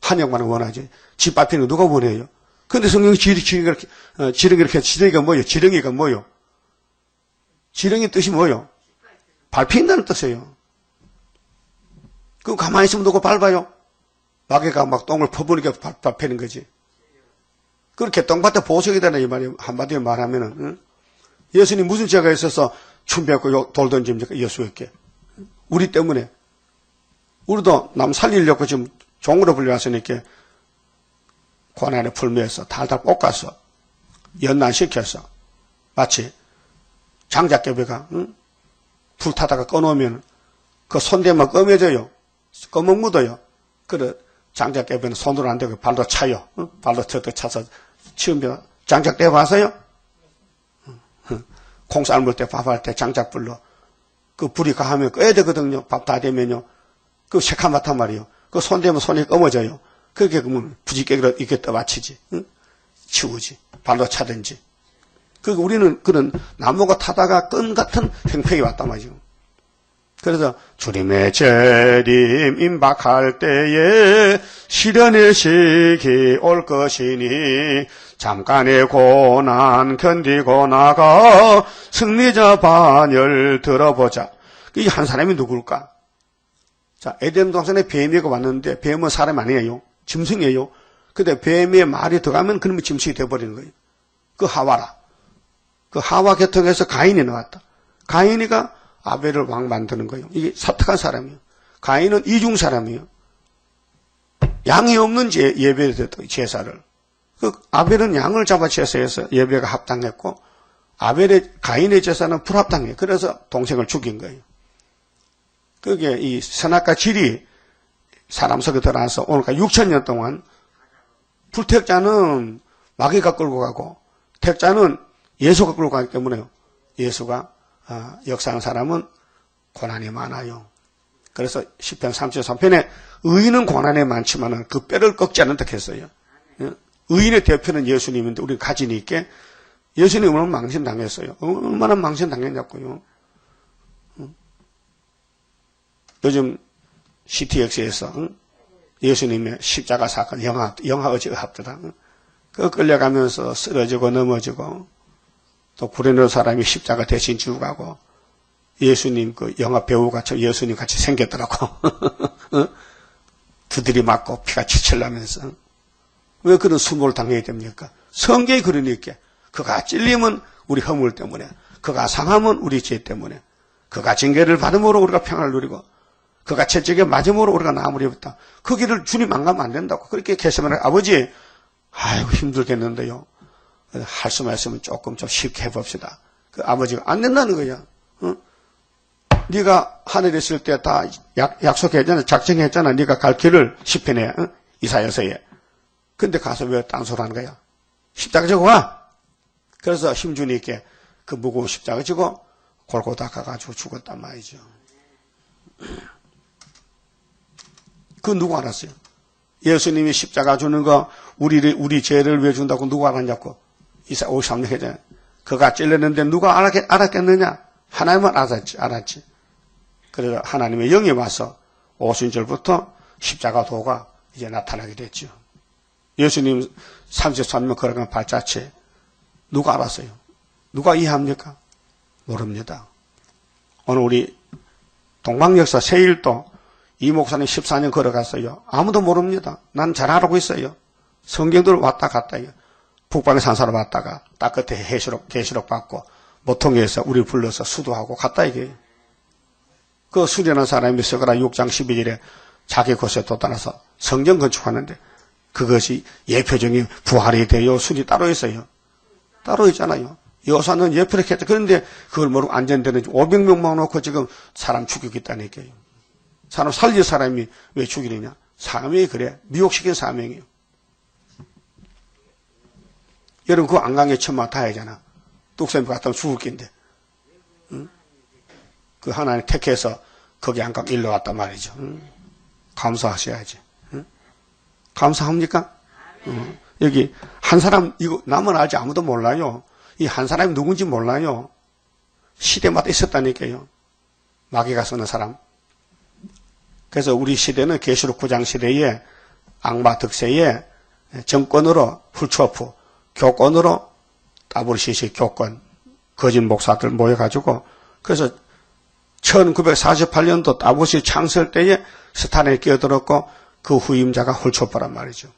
한영만을 원하지. 집 밟히는 거 누가 원해요? 근데 성경이 지렁이가 뭐예요? 지렁이가 뭐예요? 지렁이 뜻이 뭐예요? 밟힌다는 뜻이에요. 그럼 가만히 있으면 누가 밟아요? 마귀가 막 똥을 퍼부니까 밟히는 거지. 그렇게 똥밭에 보석이 되는 이 말이에요. 한마디로 말하면은, 응? 예수님 무슨 죄가 있어서 춤뱉고 돌 던집니까? 예수에게. 우리 때문에. 우리도 남 살리려고 지금 종으로 불려왔으니까 고난에 풀매서 달달 볶아서 연난시켜서 마치 장작개비가 응? 불 타다가 꺼놓으면 그 손대면 검해져요. 검은 묻어요. 그래 장작개비는 손으로 안 되고 발로 차요. 응? 발로 차서 치우면 장작대 봐서요. 콩 삶을 때 밥할 때 장작불로 그 불이 가하면 꺼야 되거든요. 밥 다 되면요. 그 새카맣단 말이에요. 그 손대면 손이 검어져요. 그렇게 그러면 부지깨기로 이렇게 떠받치지. 응? 치우지. 발로 차든지. 그러니까 우리는 그런 나무가 타다가 끈 같은 행팽이 왔단 말이죠. 그래서 주님의 재림 임박할 때에 시련의 시기 올 것이니 잠깐의 고난 견디고 나가 승리자 반열 들어보자. 이 한 사람이 누굴까? 자, 에덴 동산에 뱀이가 왔는데 뱀은 사람 아니에요. 짐승이에요. 근데 뱀의 말이 들어가면 그놈이 짐승이 되어버리는 거예요. 그 하와라. 그 하와 계통에서 가인이 나왔다. 가인이가 아벨을 왕 만드는 거예요. 이게 사특한 사람이에요. 가인은 이중 사람이에요. 양이 없는 제사를. 그 아벨은 양을 잡아 제사해서 예배가 합당했고 가인의 제사는 불합당해요. 그래서 동생을 죽인 거예요. 그게 이 선악과 질이 사람 속에 들어와서 오늘까지 6,000년 동안 불택자는 마귀가 끌고 가고 택자는 예수가 끌고 가기 때문에요. 예수가 역사하는 사람은 고난이 많아요. 그래서 시편 33편에 의인은 고난이 많지만 그 뼈를 꺾지 않는다 했어요. 의인의 대표는 예수님인데 우리 가진이 있게 예수님은 망신당했어요. 얼마나 망신당했냐고요. 요즘 CTX에서 예수님의 십자가 사건 영화 어제가 합더라. 그 끌려가면서 쓰러지고 넘어지고 또 구레네 사람이 십자가 대신 죽어가고 예수님 그 영화 배우가 예수님 같이 생겼더라고. 두드리 맞고 피가 칠칠 나면서 왜 그런 수모를 당해야 됩니까? 성경이 그러니까 그가 찔림은 우리 허물 때문에 그가 상함은 우리 죄 때문에 그가 징계를 받음으로 우리가 평안을 누리고 그가 채찍에 맞음으로 우리가 나무리 없다. 그 길을 주님 안 가면 안 된다고 그렇게 계시면 아버지 아이고 힘들겠는데요. 할 수만 있으면 조금 좀 쉽게 해봅시다. 그 아버지가 안 된다는 거야. 어? 네가 하늘에 있을 때 다 약속했잖아. 작정했잖아. 네가 갈 길을 시편에 이사야서에. 근데 가서 왜 딴소리 하는 거야? 십자가 지고 와. 그래서 힘주니 있게 그 무거운 십자가 지고 골고다 가가지고 죽었단 말이죠. 그 누구 알았어요? 예수님이 십자가 주는 거 우리 죄를 왜 준다고 누가 알았냐고. 이사 53년 해전 그가 찔렸는데 누가 알았겠느냐? 하나님은 알았지. 그래서 하나님의 영이 와서 오순절부터 십자가 도가 이제 나타나게 됐죠. 예수님 33년 걸어간 발자취 누가 알았어요? 누가 이해합니까? 모릅니다. 오늘 우리 동방역사 세일도 이 목사님 14년 걸어갔어요. 아무도 모릅니다. 난 잘 알고 있어요. 성경들 왔다 갔다요. 북방에 산 사람 왔다가 딱 끝에 계시록 받고 모통에서 우리 불러서 수도하고 갔다 이게. 그 수련한 사람이 서가라 6장 12절에 자기 곳에 돋아나서 성전 건축하는데 그것이 예표적인 부활이 되어 순이 따로 있어요. 따로 있잖아요. 여사는 예표를 했죠. 그런데 그걸 모르고 안전되는 500명만 놓고 지금 사람 죽이고 있다니까요. 사람 살릴 사람이 왜 죽이느냐? 사명이 그래. 미혹시킨 사명이에요. 여러분 그 안강에 천막 타야잖아. 뚝섬 갔다 죽을 낀데. 응? 그 하나님 택해서 거기 안강 일로 왔단 말이죠. 응? 감사하셔야지. 응? 감사합니까? 응. 여기 한 사람 이거 남은 알지 아무도 몰라요. 이 한 사람이 누군지 몰라요. 시대마다 있었다니까요. 마귀가 쓰는 사람. 그래서 우리 시대는 계시록 9장 시대에 악마 득세에 정권으로 훌초프, 교권으로 WCC 교권, 거짓 목사들 모여가지고 그래서 1948년도 WCC 창설 때에 스탄에 끼어들었고 그 후임자가 훌초프란 말이죠.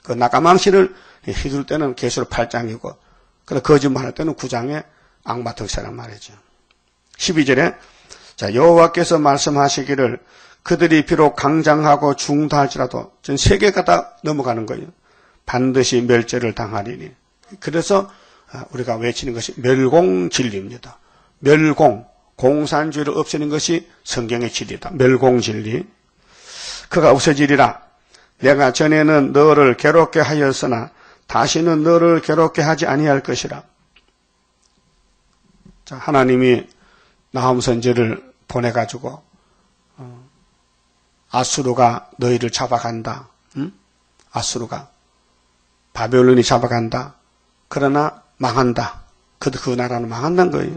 그 나가망시를 휘둘 때는 계시록 8장이고 그래서 거짓말할 때는 9장에 악마 득세란 말이죠. 12절에 자 여호와께서 말씀하시기를 그들이 비록 강장하고 중도할지라도 전 세계가 다 넘어가는 거예요. 반드시 멸절을 당하리니. 그래서 우리가 외치는 것이 멸공진리입니다. 멸공, 공산주의를 없애는 것이 성경의 진리다. 멸공진리. 그가 없어지리라. 내가 전에는 너를 괴롭게 하였으나 다시는 너를 괴롭게 하지 아니할 것이라. 자, 하나님이 나훔 선지를 보내가지고 아수르가 너희를 잡아간다. 응? 아수르가 바벨론이 잡아간다. 그러나 망한다. 그 나라는 망한다는 거예요.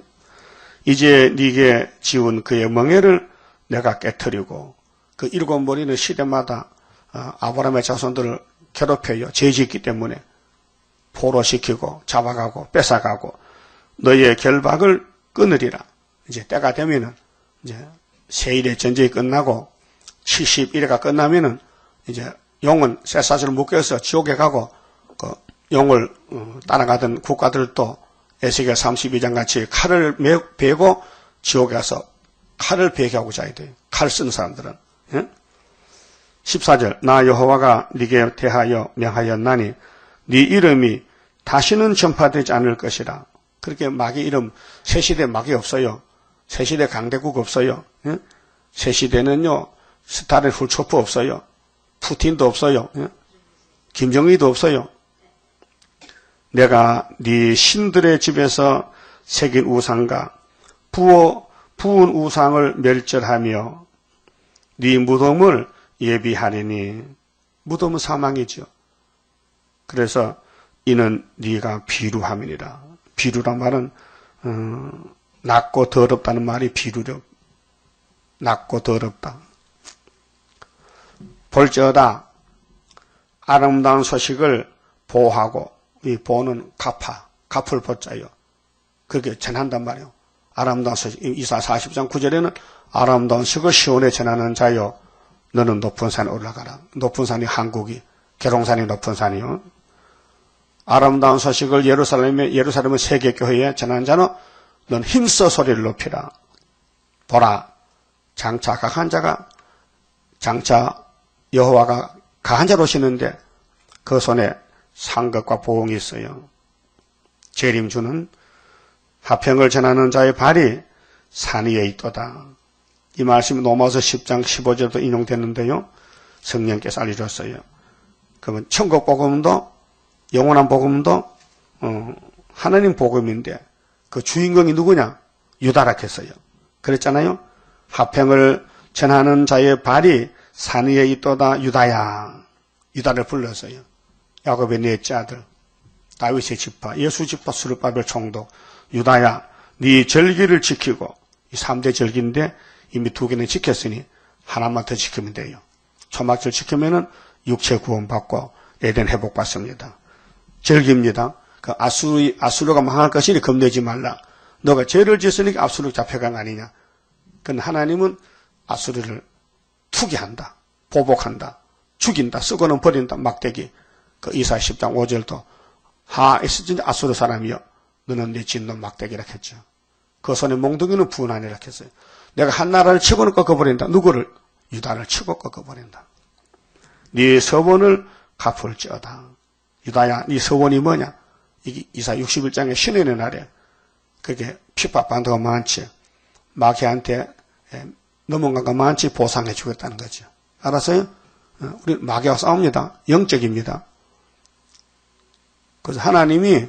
이제 네게 지운 그의 멍에를 내가 깨트리고 그 일곱 머리는 시대마다 아브라함의 자손들을 괴롭혀요. 죄짓기 때문에 포로시키고 잡아가고 뺏어가고 너희의 결박을 끊으리라. 이제 때가 되면은 이제 세일의 전쟁이 끝나고 71회가 끝나면은 이제 용은 쇠사슬을 묶여서 지옥에 가고 그 용을 따라가던 국가들도 에스겔 32장 같이 칼을 베고 지옥에 가서 칼을 베개하고 자야 돼요. 칼 쓰는 사람들은. 예? 14절 나 여호와가 네게 대하여 명하였나니 네 이름이 다시는 전파되지 않을 것이라. 그렇게 마귀 이름 새시대 마귀 없어요. 새시대 강대국 없어요. 예? 새시대는요 스타린 훌초프 없어요. 푸틴도 없어요. 예? 김정일도 없어요. 내가 네 신들의 집에서 새긴 우상과 부은 우상을 멸절하며 네 무덤을 예비하리니. 무덤은 사망이죠. 그래서 이는 네가 비루함이니라. 비루란 말은 낮고 더럽다는 말이 비루력. 낮고 더럽다. 볼지어다 아름다운 소식을 보하고, 이 보는 갚을 보자요. 그렇게 전한단 말이에요. 아름다운 소식. 이사 40장 9절에는 아름다운 소식을 시온에 전하는 자요. 너는 높은 산에 올라가라. 높은 산이 한국이, 계룡산이 높은 산이요. 아름다운 소식을 예루살렘의 세계교회에 전하는 자는 넌 힘써 소리를 높이라. 보라, 장차 강한 자가, 장차 여호와가 강한 자로 오시는데 그 손에 상급과 보응이 있어요. 재림주는 화평을 전하는 자의 발이 산 위에 있도다. 이 말씀이 로마서 10장 15절도 인용됐는데요. 성령께서 알려줬어요. 그러면 천국 복음도 영원한 복음도 하나님 복음인데 그 주인공이 누구냐? 유다라 했어요. 그랬잖아요. 화평을 전하는 자의 발이 산 위에 있도다. 유다야. 유다를 불렀어요. 야곱의 넷째 아들, 다윗의 지파, 예수 지파 스룹바벨 총독, 유다야, 네 절기를 지키고, 이 3대 절기인데 이미 2개는 지켰으니 하나만 더 지키면 돼요. 초막절 지키면은 육체 구원받고 에덴 회복받습니다. 절기입니다. 그 아수르가 망할 것이니 겁내지 말라. 너가 죄를 지었으니까 아수르 잡혀간 거 아니냐. 그런데 하나님은 아수르를 투기한다. 보복한다. 죽인다. 쓰고는 버린다. 막대기. 그 이사야 10장 5절도 있으니 아수르 사람이여 너는 네 진놈 막대기라 했죠. 그 손에 몽둥이는 분하니라 했어요. 내가 한 나라를 치고는 꺾어버린다. 누구를? 유다를 치고 꺾어버린다. 네 서원을 갚을지어다. 유다야, 네 서원이 뭐냐? 이게 이사야 61장의 신의 날에 그게 핍박받는 거 많지. 마귀한테 넘어간 거 많지 보상해 주겠다는 거죠. 알았어요? 우리 마귀와 싸웁니다. 영적입니다. 그래서 하나님이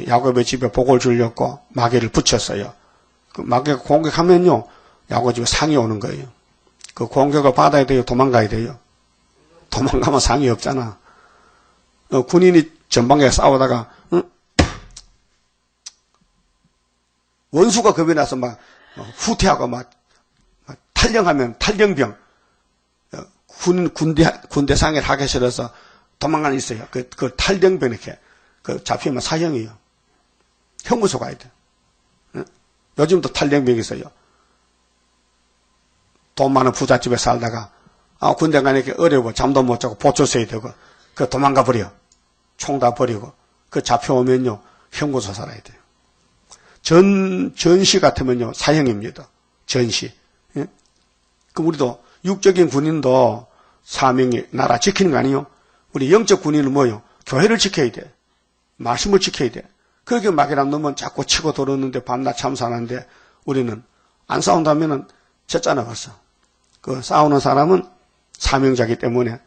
야곱의 집에 복을 주려고 마귀를 붙였어요. 그 마귀가 공격하면요, 야곱 집에 상이 오는 거예요. 그 공격을 받아야 돼요? 도망가야 돼요? 도망가면 상이 없잖아. 군인이 전방에 싸우다가 원수가 겁이 나서 막 후퇴하고 막 탈령하면 탈령병, 군대 상해를 하기 싫어서 도망가는 있어요. 그 탈령병 이렇게 잡히면 사형이에요. 형무소 가야 돼. 요즘도 탈령병이 있어요. 돈 많은 부잣집에 살다가 군대 가니까 어려워. 잠도 못 자고 보초 써야 되고 도망가 버려. 총 다 버리고 잡혀오면요 형무소 살아야 돼요. 전시 같으면요 사형입니다. 전시. 예? 그럼 우리도 육적인 군인도 사명이 나라 지키는 거 아니에요? 우리 영적 군인은 뭐요? 교회를 지켜야 돼. 말씀을 지켜야 돼. 그렇게 막이란 놈은 자꾸 치고 돌았는데 밤낮 참사하는데 우리는 안 싸운다면은 졌잖아 벌써. 그 싸우는 사람은 사명자이기 때문에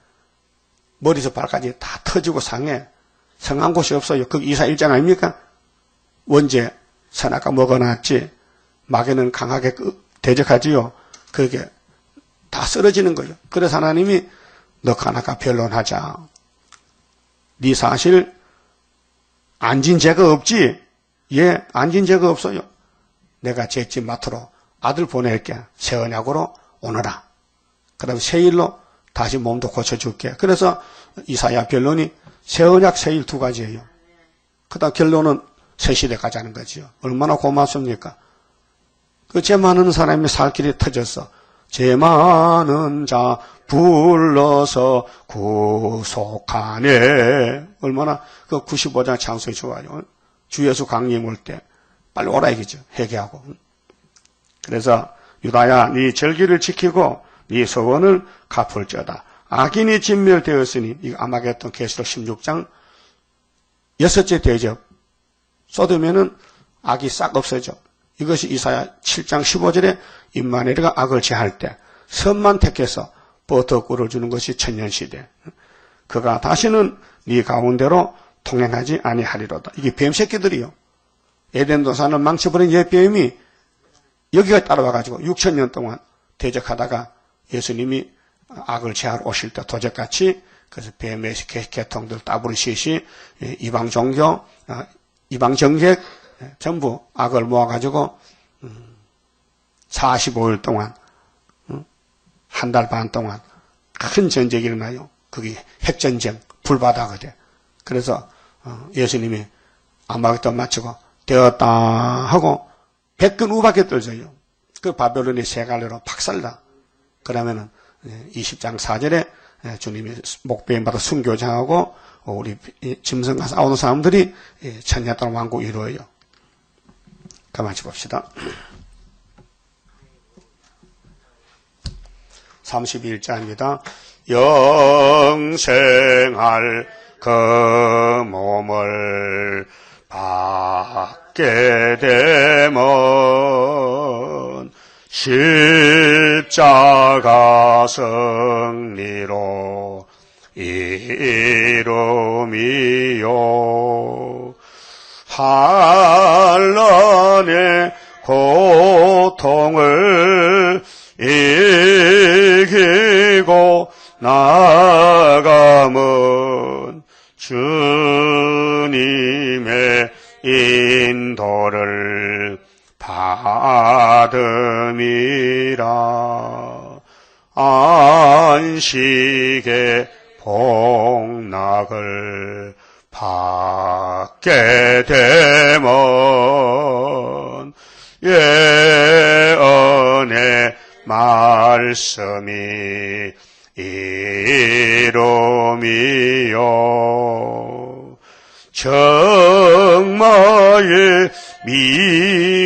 머리에서 발까지 다 터지고 상해. 성한 곳이 없어요. 거기 이사 1장 아닙니까? 원죄 선악과 먹어놨지. 마귀는 강하게 대적하지요. 그게 다 쓰러지는 거예요. 그래서 하나님이 너 하나가 변론하자. 네 사실 안진 죄가 없지? 예, 안진 죄가 없어요. 내가 죄집 맡으러 아들 보낼게. 새 언약으로 오너라. 그 다음에 새 일로 다시 몸도 고쳐줄게. 그래서 이사야 변론이 새 언약, 새 일 2가지예요. 그 다음 결론은 새 시대 가자는 거지요. 얼마나 고맙습니까? 그 죄 많은 사람이 살 길이 터졌어. 죄 많은 자 불러서 구속하네. 얼마나 그 95장 창세기 좋아요. 주 예수 강림 올 때 빨리 오라 이기죠. 회개하고. 그래서 유다야 네 절기를 지키고 네 소원을 갚을지어다. 악인이 진멸되었으니 이거 아마겟돈 계시록 16장 6째 대접 쏟으면은 악이 싹 없어져. 이것이 이사야 7장 15절에 임마누엘가 악을 제할 때 선만 택해서 버터 꿀을 주는 것이 천년시대. 그가 다시는 네 가운데로 통행하지 아니하리로다. 이게 뱀새끼들이요. 에덴 동산을 망쳐버린 옛 뱀이 여기가 따라와가지고 6,000년 동안 대적하다가 예수님이 악을 제하러 오실 때 도적같이 그래서 뱀의 계통들 따블시시 이방 종교, 이방 정객 전부 악을 모아가지고 45일 동안 한 달 반 동안 큰 전쟁이 일어나요. 그게 핵전쟁, 불바다가 돼. 그래서 예수님이 아마겟돈 마치고 되었다 하고 백근 우박에 떨어져요. 그 바벨론이 세 갈래로 박살나. 그러면은 20장 4절에 주님이 목배임 받아 순교장하고 우리 짐승과 싸우는 사람들이 천년 동안 왕국 이루어요. 가만히 봅시다. 31자입니다. 영생할 그 몸을 받게 되면 십자가 승리로 이름이요 한란의 고통을 이기고 나아감은 주님의 인도를 받음이라. 안식의 복락을 받게 되면 예언의 말씀이 이루미요. 정마의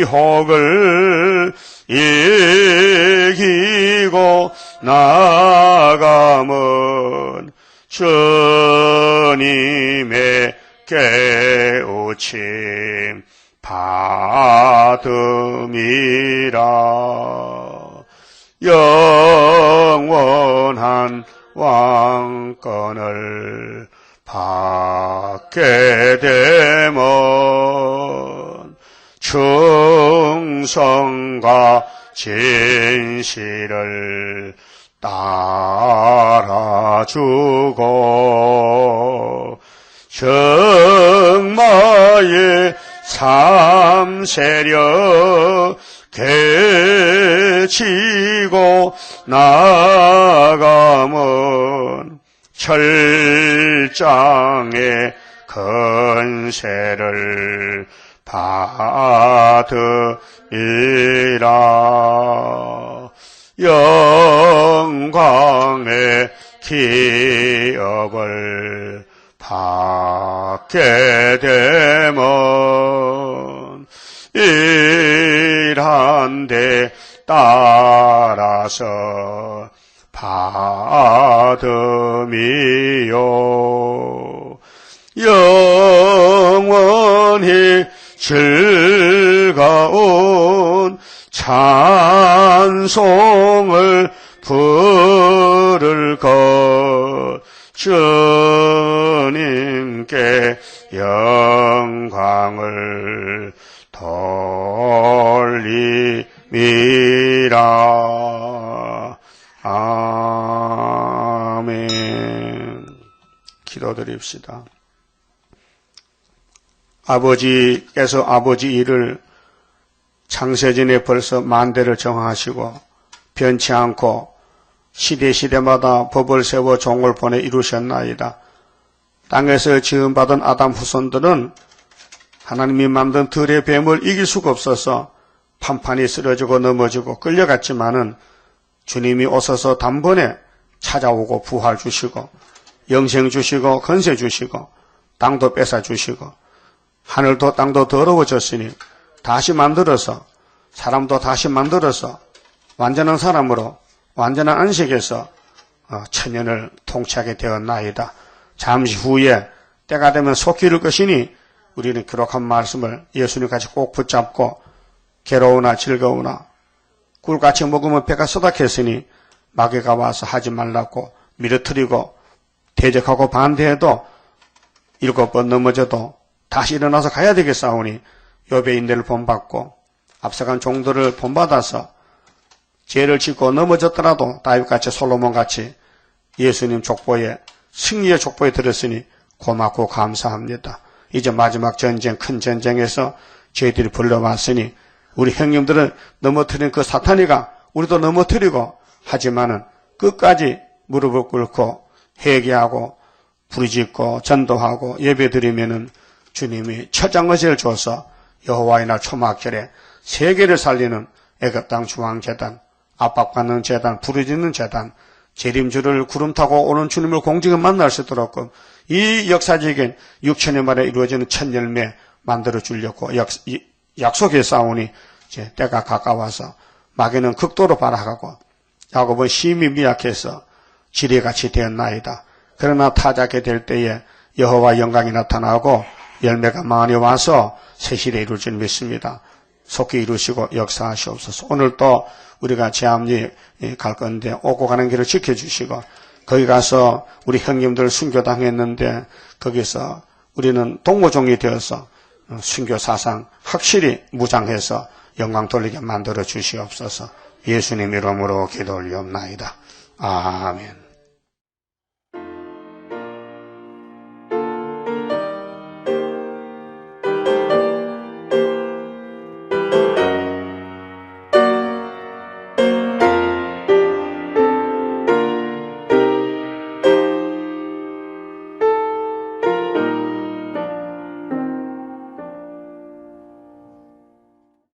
미혹을 이기고 나아감은 주님의 깨우침 받음이라. 영원한 왕권을 받게 되면 충성과 진실을 따라주고 정마의 삼세력 개치고 나아감은 철장의 건세를 받으리라. 영광의 기업을 받게 되면 일한 데 따라서 받음이요. 영원히 즐거운 찬송을 부를 것, 주님께 영광을 돌림이라. 아멘. 기도드립시다. 아버지께서 아버지 일을 창세전에 벌써 만대를 정하시고 변치 않고 시대마다 법을 세워 종을 보내 이루셨나이다. 땅에서 지음받은 아담 후손들은 하나님이 만든 들의 뱀을 이길 수가 없어서 판판이 쓰러지고 넘어지고 끌려갔지만은 주님이 오셔서 단번에 찾아오고 부활 주시고 영생 주시고 건세 주시고 땅도 뺏어 주시고 하늘도 땅도 더러워졌으니 다시 만들어서 사람도 다시 만들어서 완전한 사람으로 완전한 안식에서 천년을 통치하게 되었나이다. 잠시 후에 때가 되면 속히 이룰 것이니 우리는 기록한 말씀을 예수님같이 꼭 붙잡고 괴로우나 즐거우나 꿀같이 먹으면 배가 쏟아겠으니 마귀가 와서 하지 말라고 밀어뜨리고 대적하고 반대해도 7번 넘어져도 다시 일어나서 가야 되겠사오니 욥의 인내를 본받고 앞서간 종들을 본받아서 죄를 짓고 넘어졌더라도 다윗같이 솔로몬같이 예수님 족보에 승리의 족보에 들었으니 고맙고 감사합니다. 이제 마지막 전쟁 큰 전쟁에서 저희들이 불러왔으니 우리 형님들은 넘어뜨린 그 사탄이가 우리도 넘어뜨리고 하지만은 끝까지 무릎을 꿇고 회개하고 부르짖고 전도하고 예배드리면은 주님이 처장의식을 줘서 여호와의 날 초막절에 세계를 살리는 애굽 땅 중앙재단, 압박받는 재단, 부르짖는 재단, 재림주를 구름 타고 오는 주님을 공중에 만날 수 있도록 이 역사적인 6천년 만에 이루어지는 첫 열매 만들어 주려고 약속했사오니 이제 때가 가까워서 마귀는 극도로 발악하고 야곱은 심히 미약해서 지뢰같이 되었나이다. 그러나 타작하게 될 때에 여호와 영광이 나타나고 열매가 많이 와서 새실에 이룰 줄 믿습니다. 속히 이루시고 역사하시옵소서. 오늘 또 우리가 제암리 갈 건데 오고 가는 길을 지켜주시고 거기 가서 우리 형님들 순교당했는데 거기서 우리는 동무종이 되어서 순교 사상 확실히 무장해서 영광 돌리게 만들어 주시옵소서. 예수님 이름으로 기도 올리옵나이다. 아멘.